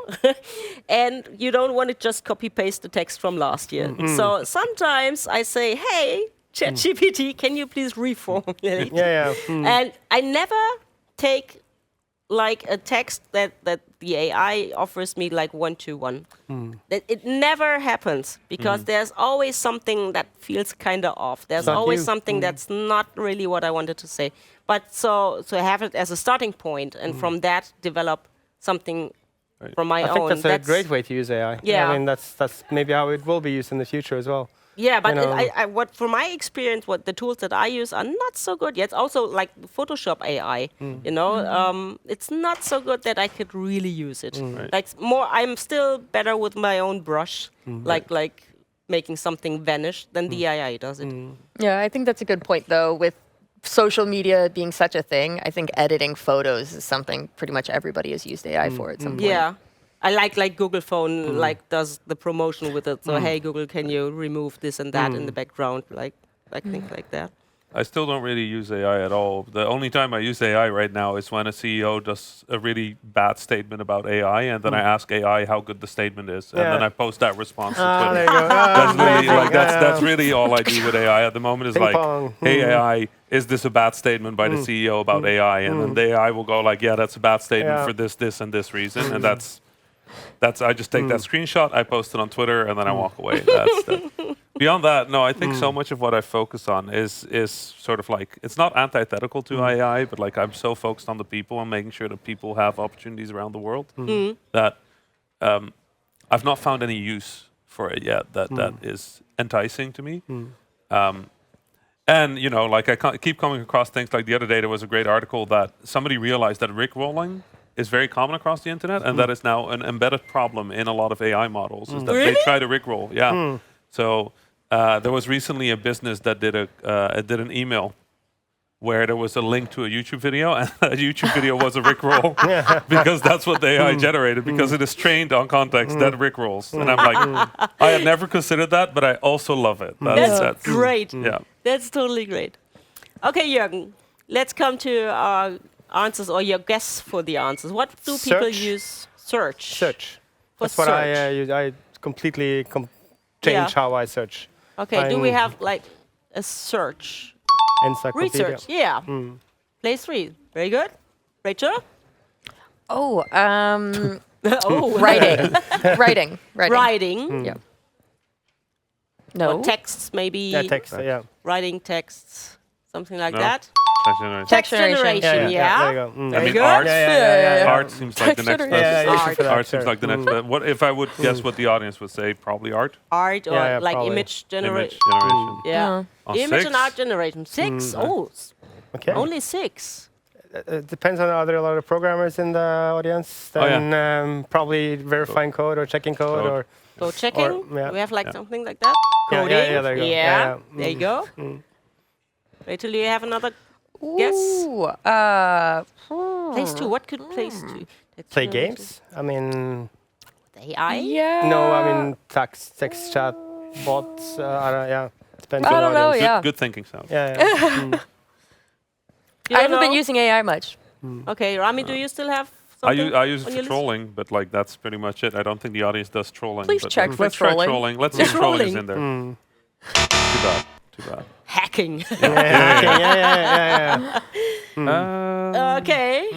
and you don't want to just copy paste the text from last year. So sometimes I say, hey, ChatGPT, can you please reformulate? And I never take like a text that the AI offers me like 1-to-1. That it never happens because there's always something that feels kind of off. There's Not always you. something that's not really what I wanted to say. But so have it as a starting point and from that develop something from my I own. think that's a great way to use AI. Yeah. I mean, that's maybe how it will be used in the future as well. Yeah, but you know. what from my experience, what the tools that I use are not so good yet. It's also like Photoshop AI, you know, it's not so good that I could really use it. Like more, I'm still better with my own brush, like making something vanish than the AI does it. Yeah, I think that's a good point, though, with social media being such a thing. I think editing photos is something pretty much everybody has used AI for at some point. Yeah. I like Google Phone like does the promotion with it. So hey Google, can you remove this and that in the background, like things like that. I still don't really use AI at all. The only time I use AI right now is when a CEO does a really bad statement about AI, and then I ask AI how good the statement is, and then I post that response to Twitter. There you go. That's really like that's really all I do with AI at the moment. Is Ping like, pong. hey AI, is this a bad statement by the CEO about AI? And then the AI will go like, yeah, that's a bad statement for this and this reason, and that's I just take that screenshot, I post it on Twitter, and then I walk away. Beyond that, no, I think so much of what I focus on is sort of like, it's not antithetical to AI, but like I'm so focused on the people and making sure that people have opportunities around the world that I've not found any use for it yet that is enticing to me. And, you know, like I keep coming across things like the other day there was a great article that somebody realized that rickrolling is very common across the internet, and that is now an embedded problem in a lot of AI models, is that they try to rickroll. Yeah. So there was recently a business that did an email where there was a link to a YouTube video, and that YouTube video was a rickroll because that's what the AI generated, because it is trained on context that rickrolls. And I'm like, I had never considered that, but I also love it. That's great. Yeah. That's totally great. Okay, Jørgen, let's come to our answers or your guess for the answers. What do people Search. use? Search. Search. For That's what search. I use. I completely change how I search. Okay, do we have like a search? Encyclopedia. Research, yeah. Place 3. Very good. Rachel? Oh, Oh, writing. Writing. writing. Yeah. No. Or texts, maybe. Yeah, text. Yeah. Writing texts, something like No. that. Text generation. Text generation. generation, yeah. There you go. Very I mean, good. art, Yeah. art seems like the next Text best. generation. Art. Art seems like the next best. What if I would guess what the audience would say? Probably art. Art or Yeah, like probably. image Image generation. generation. Yeah. On Image 6? and art generation. 6? Oh, Okay. only 6. It depends on, are there a lot of programmers in the audience? Oh, yeah. Then probably verifying code or checking code Code. or Go checking. yeah. We have like Yeah. something like that. Yeah, Coding. yeah, there you go. Yeah. There you go. Rachel, do you have another guess? Ooh, Place 2. What could place 2? play games. I mean, AI? Yeah. no, I mean text chat bots. Yeah, depends I on don't the know, audience. yeah. Good thinking sound. Yeah. You I don't haven't been know? using AI much. Okay, Rami, do you still have I something? use on it your for list? trolling, but like that's pretty much it. I don't think the audience does trolling. Please but check like, for let's try trolling. trolling. Let's see if trolling is in there. Too bad. Too bad. Hacking. Yeah. Okay.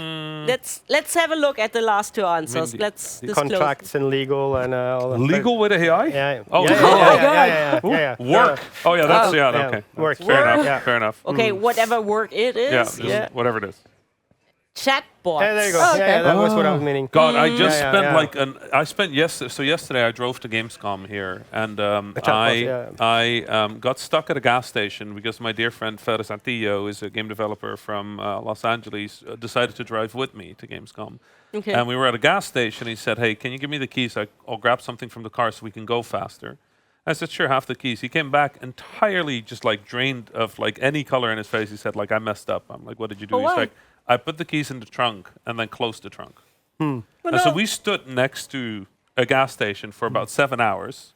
let's have a look at the last two answers. Let's disclose. Contracts and legal and all that. Legal with AI? Yeah. Oh, yeah. Work. Oh yeah, that's okay. Work. Fair enough. Yeah. Fair enough. Okay, whatever work it is. Just whatever it is. Chatbots. Yeah, there you go. Yeah, that was what I was meaning. God, I just spent yeah. I spent yesterday. So yesterday I drove to Gamescom here, and chatbot, I got stuck at a gas station because my dear friend Tharaldsen is a game developer from Los Angeles. Decided to drive with me to Gamescom, and we were at a gas station. He said, "Hey, can you give me the keys? I'll grab something from the car so we can go faster." I said, "Sure, have the keys." He came back entirely just like drained of like any color in his face. He said, "Like I messed up." I'm like, "What did you do?" He's like, I put the keys in the trunk and then closed the trunk. And so we stood next to a gas station for about 7 hours.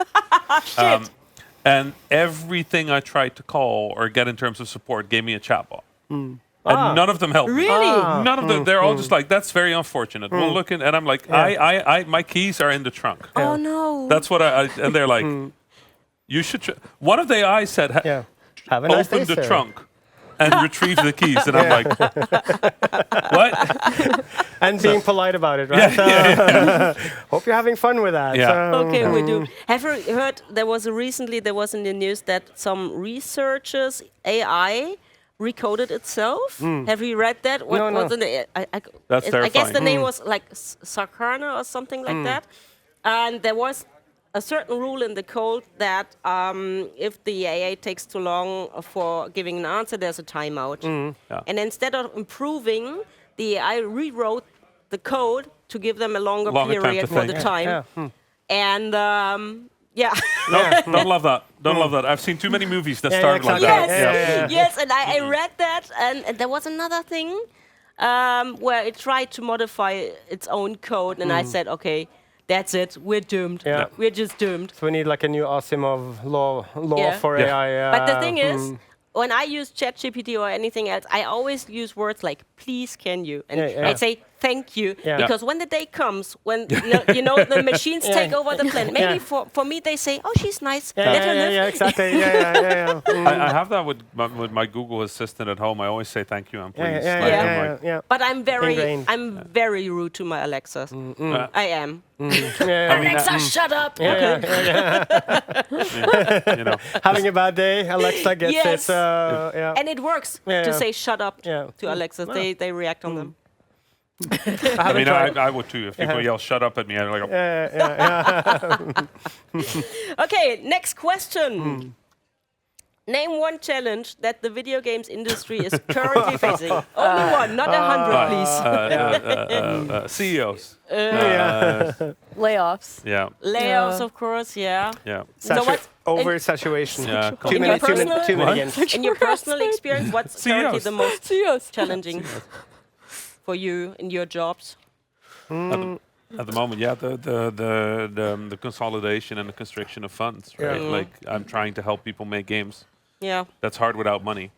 And everything I tried to call or get in terms of support gave me a chatbot. And none of them helped me. Really? None of them. They're all just like, that's very unfortunate. We'll look in, and I'm like, my keys are in the trunk. Oh no. That's what and they're like, you should. One of the AI said, Have a nice open day, the sir. trunk and retrieve the keys. And I'm like, what? And being polite about it, right? Hope you're having fun with that. Yeah. Okay, we do. Have you heard there was in the news that some researchers AI recoded itself? Have you read that? What No. was in the, That's I guess the terrifying. name was like Sarkana or something like that. And there was a certain rule in the code that if the AI takes too long for giving an answer, there's a timeout. And instead of improving, the AI rewrote the code to give them a longer time period to for think. the time. And No, don't love that. Don't love that. I've seen too many movies that started like yes, that. yes, and I read that, and there was another thing where it tried to modify its own code, and I said, okay, that's it, we're doomed. Yeah. We're just doomed. So we need like a new Asimov law for Yeah. AI. But the thing is, when I use ChatGPT or anything else, I always use words like "please, can you?" and I say "thank you," because when the day comes when the machines take over the planet, maybe for me they say, "Oh, she's nice, let her live." Yeah, exactly. I have that with my Google Assistant at home. I always say thank you and please. I'm like, But I'm Ingrained. very rude to my Alexas. I am. Alexa, shut up. you know, having a bad day, Alexa gets Yes. it. So, And it works to say shut up to Alexas. They react on them. I mean, I would too. If people yell "shut up" at me, I'm like, Okay, next question. Name one challenge that the video games industry is currently facing. Only one, not 100, please. CEOs. Layoffs. Yeah. Layoffs, of course, yeah. So what's Oversaturation. Yeah. Too many games. in your personal experience, what's currently CEOs. the most challenging for you in your jobs? At the moment, the consolidation and the constriction of funds, right? Like I'm trying to help people make games. Yeah. That's hard without money,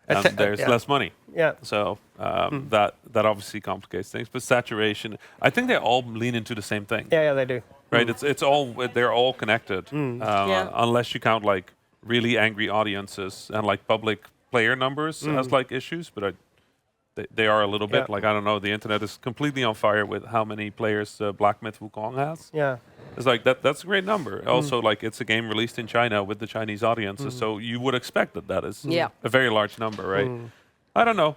and there's less money. Yeah. So that obviously complicates things. But saturation, I think they all lean into the same thing. Yeah, they do. Right? It's all they're all connected, unless you count like really angry audiences and like public player numbers as like issues. But they are a little bit like I don't know. The internet is completely on fire with how many players Black Myth Wukong has. Yeah. It's like that's a great number. Also, like it's a game released in China with the Chinese audiences, so you would expect that is a very large number, right? I don't know.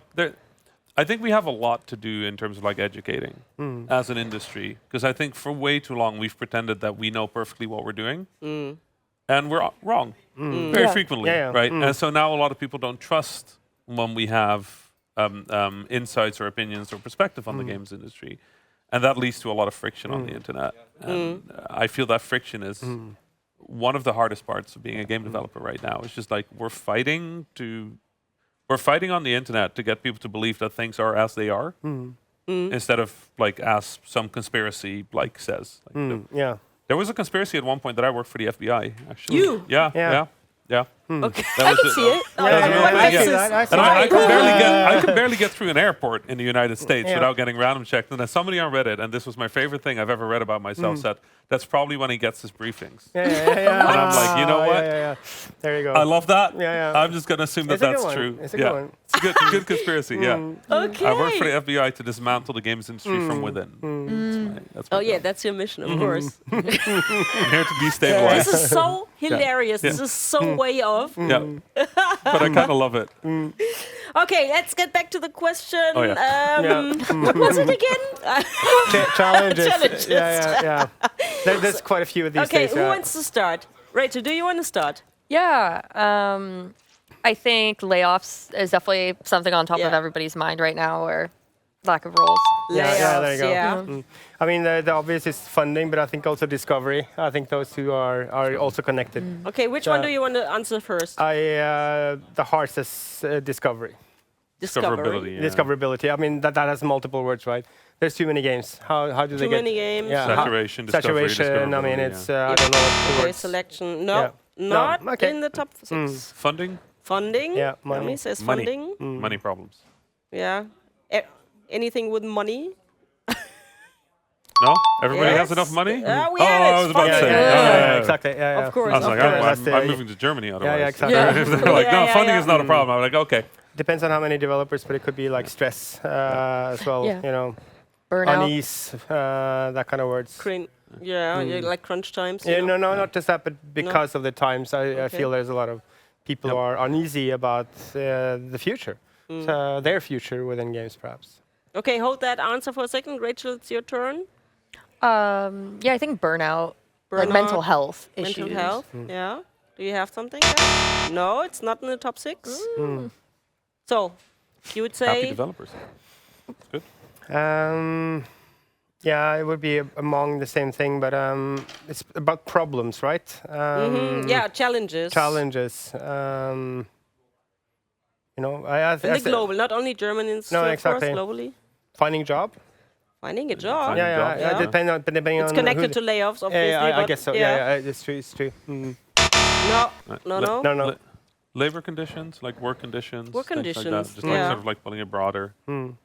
I think we have a lot to do in terms of like educating as an industry, because I think for way too long we've pretended that we know perfectly what we're doing, and we're wrong very frequently, right? And so now a lot of people don't trust when we have insights or opinions or perspective on the games industry. And that leads to a lot of friction on the internet. And I feel that friction is one of the hardest parts of being a game developer right now. It's just like we're fighting on the internet to get people to believe that things are as they are, instead of like as some conspiracy like says. Like There was a conspiracy at one point that I worked for the FBI. Actually, You? Yeah. Yeah. Okay, That I was can it. see it. Yeah, yeah, I see that, I see And that. I could barely get through an airport in the United States Yeah. without getting random checked. And then somebody on Reddit, and this was my favorite thing I've ever read about myself, said that's probably when he gets his briefings. Yeah. And I'm like, you know what? Yeah. There you go. I love that. Yeah. I'm just gonna assume that It's a good that's one. true. It's a good one. It's a good conspiracy. Yeah. Okay. I work for the FBI to dismantle the games industry from within. That's my Oh yeah, job. that's your mission, of course. I'm here to destabilize. This is so hilarious. Yeah. This is so way off. Yeah. But I kind of love it. Okay, let's get back to the question. Oh, yeah. What was it again? Challenges. Challenges. Yeah. There's quite a few of these Okay, days. who wants to start? Rachel, do you want to start? Yeah. I think layoffs is definitely something on top of Yeah. everybody's mind right now, or lack of roles. Yeah, there you go. Yeah. I mean, the obvious is funding, but I think also discovery. I think those two are also connected. Okay, which one do you want to answer first? The hardest discovery. Discoverability. Yeah. Discoverability. I mean, that has multiple words, right? There's too many games. How do they Too get? many games. Yeah. Saturation, discovery, Saturation. I mean, discoverability, it's I don't know what the Okay, words. selection. No, Yeah. not No, okay. in the top 6. Funding, Funding. Yeah, money. Rami says Money. funding. money problems. Yeah. Anything with money? No, everybody has Yes. enough money. We oh, have I it. was about to say. Funding. Yeah, exactly. Yeah. Of course. I was like, That's the- I'm moving to Germany otherwise. Yeah, exactly. Yeah. If they're like, no, Yeah, funding yeah. is not a problem. I'm like, okay. Depends on how many developers, but it could be like stress as well. Yeah. You know, Burnout. unease, that kind of words. Yeah, like crunch times. you Yeah, know? no, not just that, but because of the times, I Okay. feel there's a lot of people who are uneasy about the future, their future within games, perhaps. Okay, hold that answer for a second. Rachel, it's your turn. Yeah, I think burnout, like Burnout, mental health issues. Mental health. Yeah. Do you have something? No, it's not in the top 6. So, you would Happy say developers. It's good. Yeah, it would be among the same thing, but it's about problems, right? yeah, challenges. Challenges. You know, I In the global, not only Germans, No, of exactly. course, globally. finding job. Finding a job. Finding Yeah, job. yeah. Depending It's on connected who to layoffs, obviously. I but guess so. Yeah, it's true. It's true. No. No. Labor conditions, like work conditions. Work things like conditions, that. Just like yeah. sort of like putting it broader. No.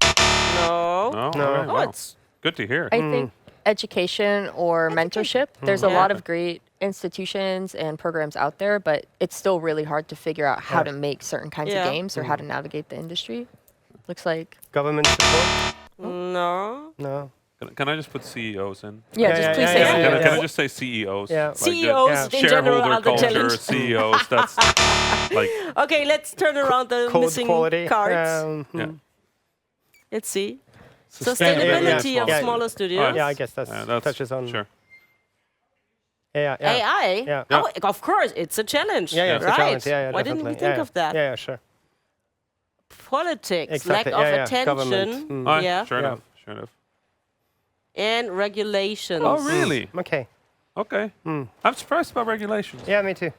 No. No. Okay, Oh, wow. it's Good to hear. I think education or mentorship. There's a Yeah. lot of great institutions and programs out there, but it's still really hard to figure out how to make certain kinds Yeah. of games or how to navigate the industry. Looks like Government support. no. No. Can I just put CEOs in? yeah, Yeah, just yeah, please yeah, say yeah, CEO. Can I yeah. just say CEOs? Yeah. Like the CEOs in general shareholder are the culture, challenge. CEOs. That's like Okay, let's turn around the Code missing quality. cards. yeah. Let's see. Yeah, Sustainability yeah. of Yeah. smaller studios. Yeah, I guess that's touches on. Sure. Yeah. AI? Yeah. Oh, of course, it's a challenge. Yeah, it's right. a challenge. Yeah, Why didn't we definitely. think of that? Yeah, sure. Politics, Exactly. lack of Yeah, attention, government. Aye, yeah, Sure Yeah. enough. Sure enough. and regulations. Oh, really? Okay. Okay. I'm surprised about regulations. Yeah, me too.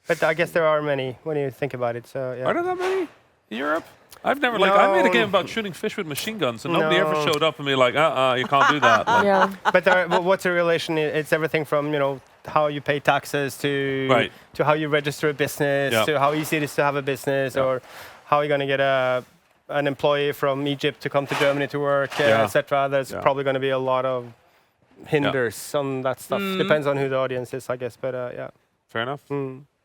But I guess there are many when you think about it. So yeah. Are there that many in Europe? I've never I made a No. game about shooting fish with machine guns, and nobody ever No. showed up and be like, you can't do that. Like, Yeah. But what's the relation? It's everything from how you pay taxes to how you register a business, Yeah. to how easy it is to have a business, Yeah. or how you're going to get an employee from Egypt to come to Germany to work, Yeah. etc. There's Yeah. probably going to be a lot of hinders on that stuff. Depends on who the audience is, I guess. But yeah. Fair enough.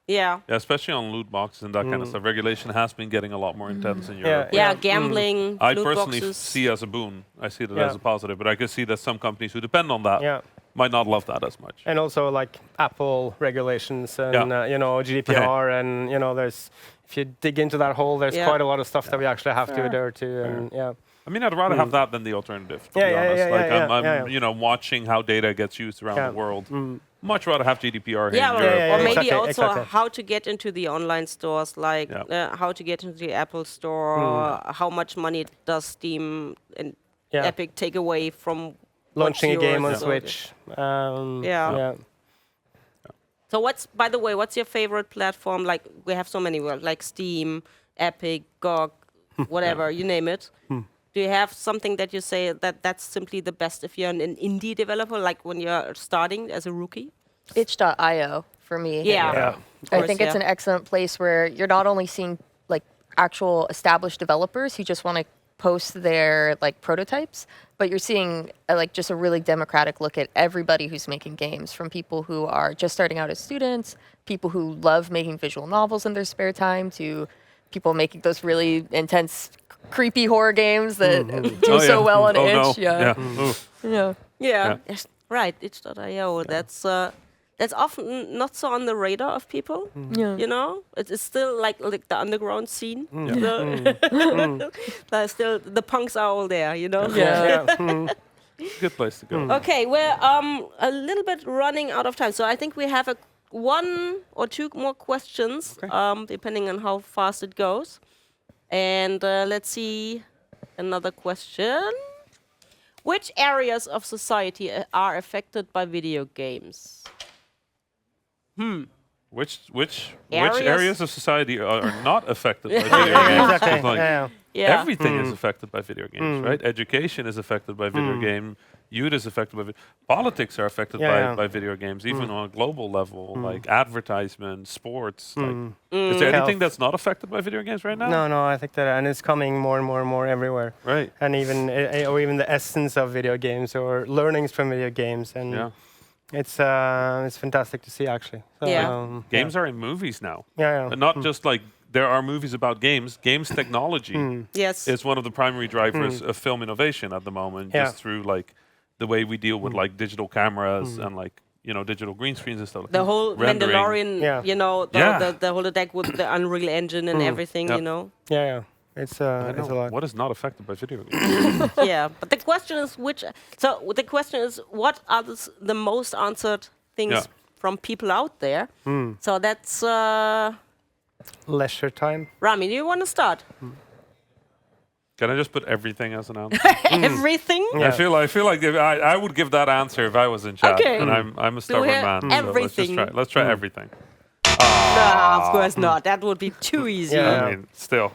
Yeah. Yeah, especially on loot boxes and that kind of stuff. Regulation has been getting a lot more intense in Europe. Yeah, Yeah. gambling, I loot personally boxes. see as a boon. I see that Yeah. as a positive, but I can see that some companies who depend on that Yeah. might not love that as much. And also like Apple regulations and Yeah. GDPR and there's if you dig into that hole, there's Yeah. quite a lot of stuff that we actually have to adhere to. And yeah. I mean, I'd rather have that than the alternative. To Yeah, be yeah, honest. yeah, like yeah, I'm yeah. watching how data gets used around Yeah. the world. Much rather have GDPR here Yeah, in or, Europe. yeah, or maybe exactly, also exactly. how to get into the online stores, like how to get into the Apple Store, or how much money does Steam and Yeah. Epic take away from Launching a what's game on yours. Switch. Yeah. So by the way, what's your favorite platform? Like we have so many, like Steam, Epic, GOG, whatever, you name it. Do you have something that you say that that's simply the best if you're an indie developer, like when you're starting as a rookie? itch.io for me. Yeah. Yeah. I think it's an excellent place where you're not only seeing like actual established developers who just want to post their like prototypes, but you're seeing like just a really democratic look at everybody who's making games, from people who are just starting out as students, people who love making visual novels in their spare time, to people making those really intense, creepy horror games that do so well on itch. Yeah. Yeah. Yeah. Yes, right. Itch.io. That's often not so on the radar of people. Yeah. You know, it's still like the underground scene. Still the punks are all there. You know. Yeah. Good place to go. Okay, we're a little bit running out of time, so I think we have one or two more questions, depending on how fast it goes. And let's see another question. Which areas of society are affected by video games? Which Areas? areas of society are not affected by video games? Exactly. It's like Yeah. everything is affected by video games, right? Education is affected by video game. Youth is affected by politics are affected by video games, even on a global level, like advertisement, sports. Like, is there anything that's not affected by video games right now? No, I think that, and it's coming more and more and more everywhere. Right. And even or even the essence of video games or learnings from video games, and it's fantastic to see actually. So, Yeah. Games are in movies now, Yeah. and not just like there are movies about games. Games technology Yes. is one of the primary drivers of film innovation at the moment, just through like the way we deal with like digital cameras and like digital green screens and stuff. The whole rendering. Mandalorian, you know, the whole deck with the Unreal Engine and everything, you know. Yeah. It's a lot. What is not affected by video games? Yeah, but the question is what are the most answered things from people out there? So that's Leisure time. Rami, do you want to start? Can I just put everything as an answer? Everything? Yeah. I feel like I would give that answer if I was in chat. Okay. And I'm a stubborn have man. So everything. let's try everything. No, of course not. That would be too easy. Yeah. I mean, still.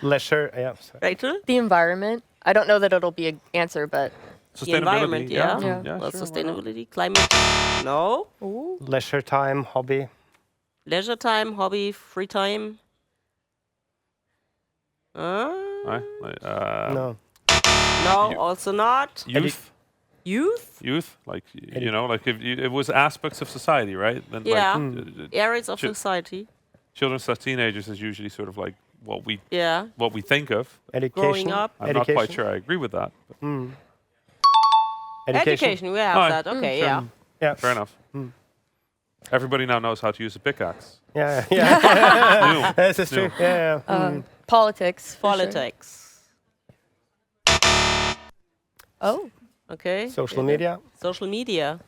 Leisure. Yeah. So. Rachel? The environment. I don't know that it'll be an answer, but The environment, Sustainability. yeah. Yeah. Yeah, Well, sure, why not? sustainability, climate. No. Leisure time, hobby. Leisure time, hobby, free time. Right? Like, No. No, You- also not. youth. Youth? Like like if it was aspects of society, right? Then Yeah. like Areas of Chi- society. children slash teenagers is usually sort of like Yeah. what we think of. Education. Growing up. I'm not quite sure I agree with that. But Education, we have Oh, that. Okay, sure. yeah. Yeah. fair enough. Everybody now knows how to use a pickaxe. Yeah. New. This is New. true. Yeah. politics. for sure. Politics. Oh. Okay. Social media, Social media.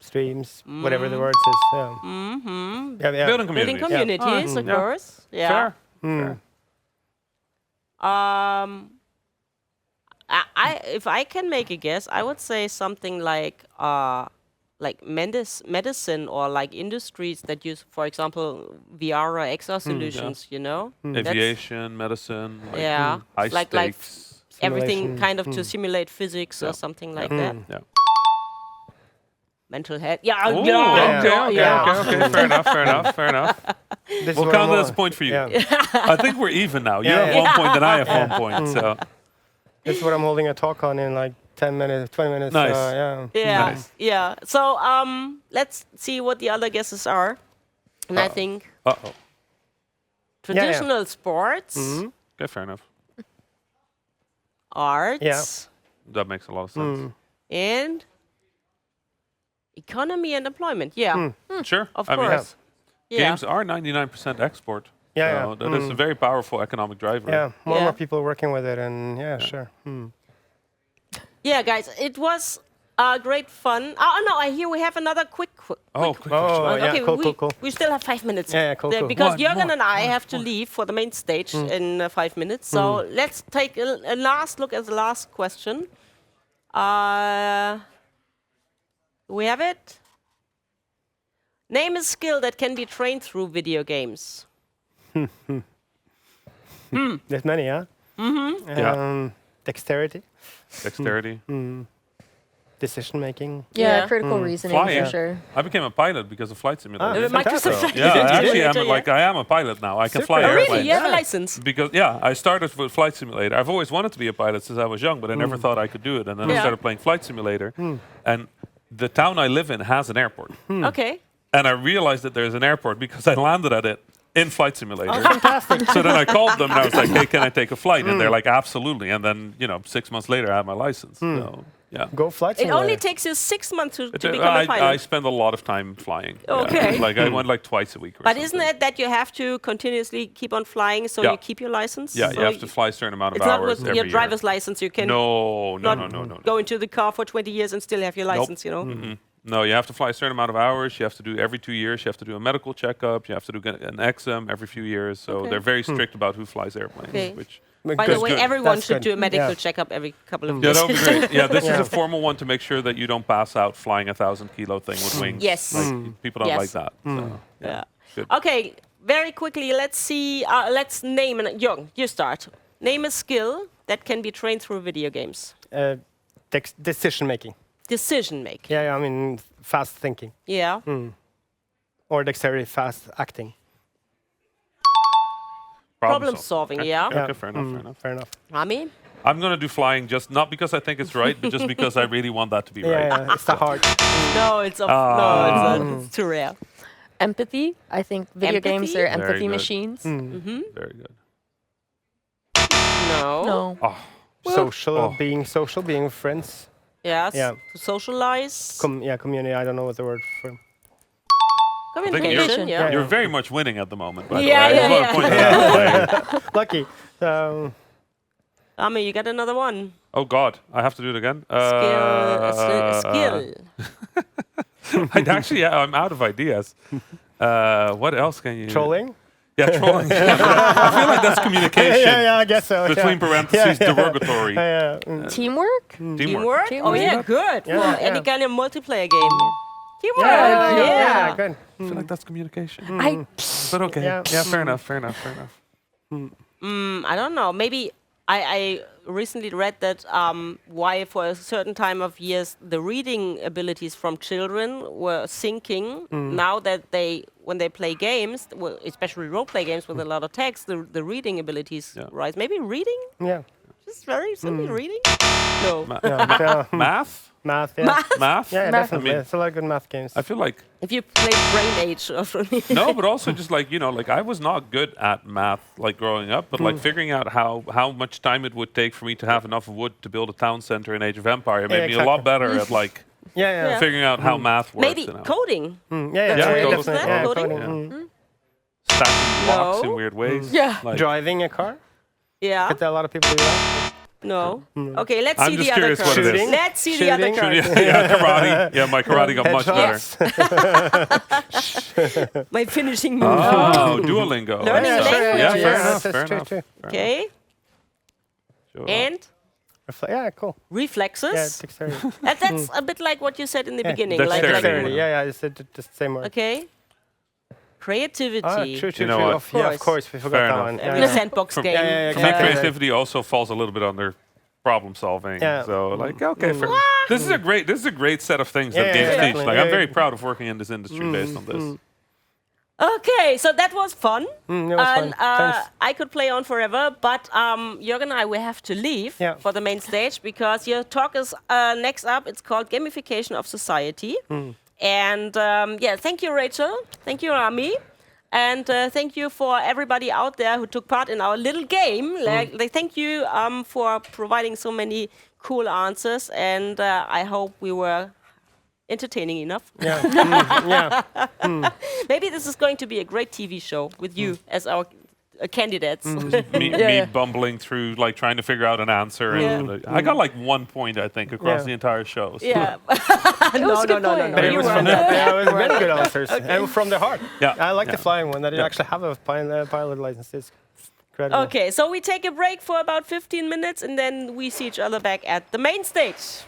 streams, whatever the words is. Yeah. Mm-hmm. Yeah. Building Building communities. communities, of Yeah. course. Yeah. Fair. Mm. If I can make a guess, I would say something like medicine or like industries that use, for example, VR or XR solutions. You know, That's- Aviation, medicine, like yeah, high like stakes. everything Simulation. kind of to simulate physics or something like that. Yeah. Mental health. Yeah. Ooh, yeah. okay. Fair enough. This is We'll what count I'm that as a on. point for you. Yeah. I think we're even now. You Yeah, have yeah. 1 point and I have 1 point. So This is what I'm holding a talk on in like 10 minutes, 20 minutes. Nice. Yeah. Yeah, Nice. yeah. So let's see what the other guesses are. And I think uh-oh. traditional sports, Okay, fair enough. arts, Yeah. That makes a lot of sense. and economy and employment. Yeah, Sure. of I mean, course. Yeah. games are 99% export. Yeah, So yeah. that is a very powerful economic driver. Yeah. More and Yeah. more people working with it, and yeah, sure. Yeah, guys, it was great fun. Oh no, I hear we have another quick. Oh, quick Oh, question. yeah, okay, cool. we still have 5 minutes. Yeah, cool. Because One Jørgen more, and I have to leave for the main stage in 5 minutes. So let's take a last look at the last question. We have it. Name a skill that can be trained through video games. There's many, huh? Yeah. Dexterity. Dexterity. decision making. Yeah, critical reasoning Flying. for sure. I became a pilot because of Flight Simulator. Microsoft Flight Yeah, actually, Simulator, I am a pilot now. I can Super. fly Oh, airplanes. Really? You have a license? Because I started with Flight Simulator. I've always wanted to be a pilot since I was young, but I never thought I could do it. And then I started playing Flight Simulator, and the town I live in has an airport. Okay. And I realized that there's an airport because I landed at it in Flight Simulator. Oh, fantastic. So then I called them and I was like, "Hey, can I take a flight?" And they're like, "Absolutely." And then 6 months later, I had my license. So yeah. Go flight It simulator. only takes you 6 months to It- become a pilot. I spend a lot of time flying. Yeah. Okay. Like I went like twice a week. Or But something. isn't it that you have to continuously keep on flying so Yeah. you keep your license? Yeah, So you have to fly a certain amount of It's not hours with every your year. driver's license. You can No. go into the car for 20 years and still have your license, you know? No, you have to fly a certain amount of hours. You have to do every 2 years. You have to do a medical checkup. You have to do an exam every few years. So Okay. they're very strict about who flies airplanes. Okay. Which By the way, good. everyone That's should good. do a medical Yeah. checkup every couple of yeah, years. that would be great. Yeah, this is Yeah. a formal one to make sure that you don't pass out flying a 1,000-kilo thing with wings. Yes. Like, people don't Yes. like that. So, Yeah. Good. Okay, very quickly, let's see. Let's name Jørgen, you start. Name a skill that can be trained through video games. Decision making. Decision making. Yeah, I mean fast thinking. Yeah. Or dexterity, fast acting. Problem solving, yeah. Okay, fair enough. Fair enough. Rami? I'm going to do flying just not because I think it's right, but just because I really want that to be Yeah, right. yeah, it's the heart. No, it's it's too rare. Empathy. I think video games Empathy? are Very empathy good. machines. Very good. No. No. Oh, Social, being social, being with friends. Yes. Yeah. To socialize. Community. I don't know what the word for. I think Communication, yeah. you're very much winning at the moment, by Yeah, the way. I yeah, just wanna point that out. Lucky. Rami, you got another one. Oh God, I have to do it again. Skill. I'm out of ideas. What else can you? Trolling. Yeah, trolling. I feel like that's communication. Yeah, I guess so. Between parentheses, derogatory. Teamwork. Teamwork? Oh, yeah, good. Yeah, For yeah. any kind of multiplayer game. Teamwork. Yeah, good. I feel like that's communication. I But okay. Yeah. Fair enough. I don't know. Maybe I recently read that why for a certain time of years the reading abilities from children were sinking. Now that when they play games, well, especially role-play games with a lot of text, the reading abilities rise. Maybe reading? Yeah. Just very simply reading? No. Math? Math. Yeah. Math? Yeah, Math. definitely. I mean, It's a lot of good math games. I feel like If you play Brain Age or something. no, but also just like like I was not good at math like growing up, but like figuring out how much time it would take for me to have enough wood to build a town center in Age of Empire made me a lot better at like Yeah. figuring out how math works. Maybe you know. coding. Yeah, coding. definitely. Is that Yeah, coding? Stacking blocks in No. weird ways. Yeah. Like, Driving a car. Yeah. Get a lot of people do that. No. Okay, let's I'm see just the other curious what cards. it is. Let's see the other Shooting. cards. yeah, karate. Yeah, my karate got much better. Headshots. My finishing move. Oh, Duolingo. Learning and stuff. languages. Yeah, fair Yes, enough. that's Fair true, enough. true. Okay. Sure. And Yeah, cool. reflexes. Yeah, dexterity. That's a bit like what you said in the beginning. Dexterity. Dexterity. Yeah, it's the same word. Okay. Creativity. True. You know what? Yeah, of course, we forgot Fair that enough. one. Every Yeah. sandbox game. yeah, For me, exactly. creativity also falls a little bit under problem solving. Yeah. So, like, okay, fair. This is a great set of things that Yeah, games teach. definitely. Like, Yeah, I'm very yeah. proud of working in this industry based on this. Okay, so that was fun. It was And fun. Thanks. I could play on forever, but Jørgen and I will have to leave Yeah. for the main stage because your talk is next up. It's called Gamification of Society. And thank you, Rachel. Thank you, Rami. And thank you for everybody out there who took part in our little game. Thank you for providing so many cool answers. And I hope we were entertaining enough. Yeah. Maybe this is going to be a great TV show with you as our candidates. Me bumbling through, like, trying to figure out an answer. And, I got, like, 1 point, I think, across the entire show. So. Yeah. was a good point. But it You was were from there. yeah, it was very good answers. And from the heart. Yeah, I like the yeah. flying one. That you Yeah. actually have a pilot license. It's incredible. Okay, so we take a break for about 15 minutes and then we see each other back at the main stage.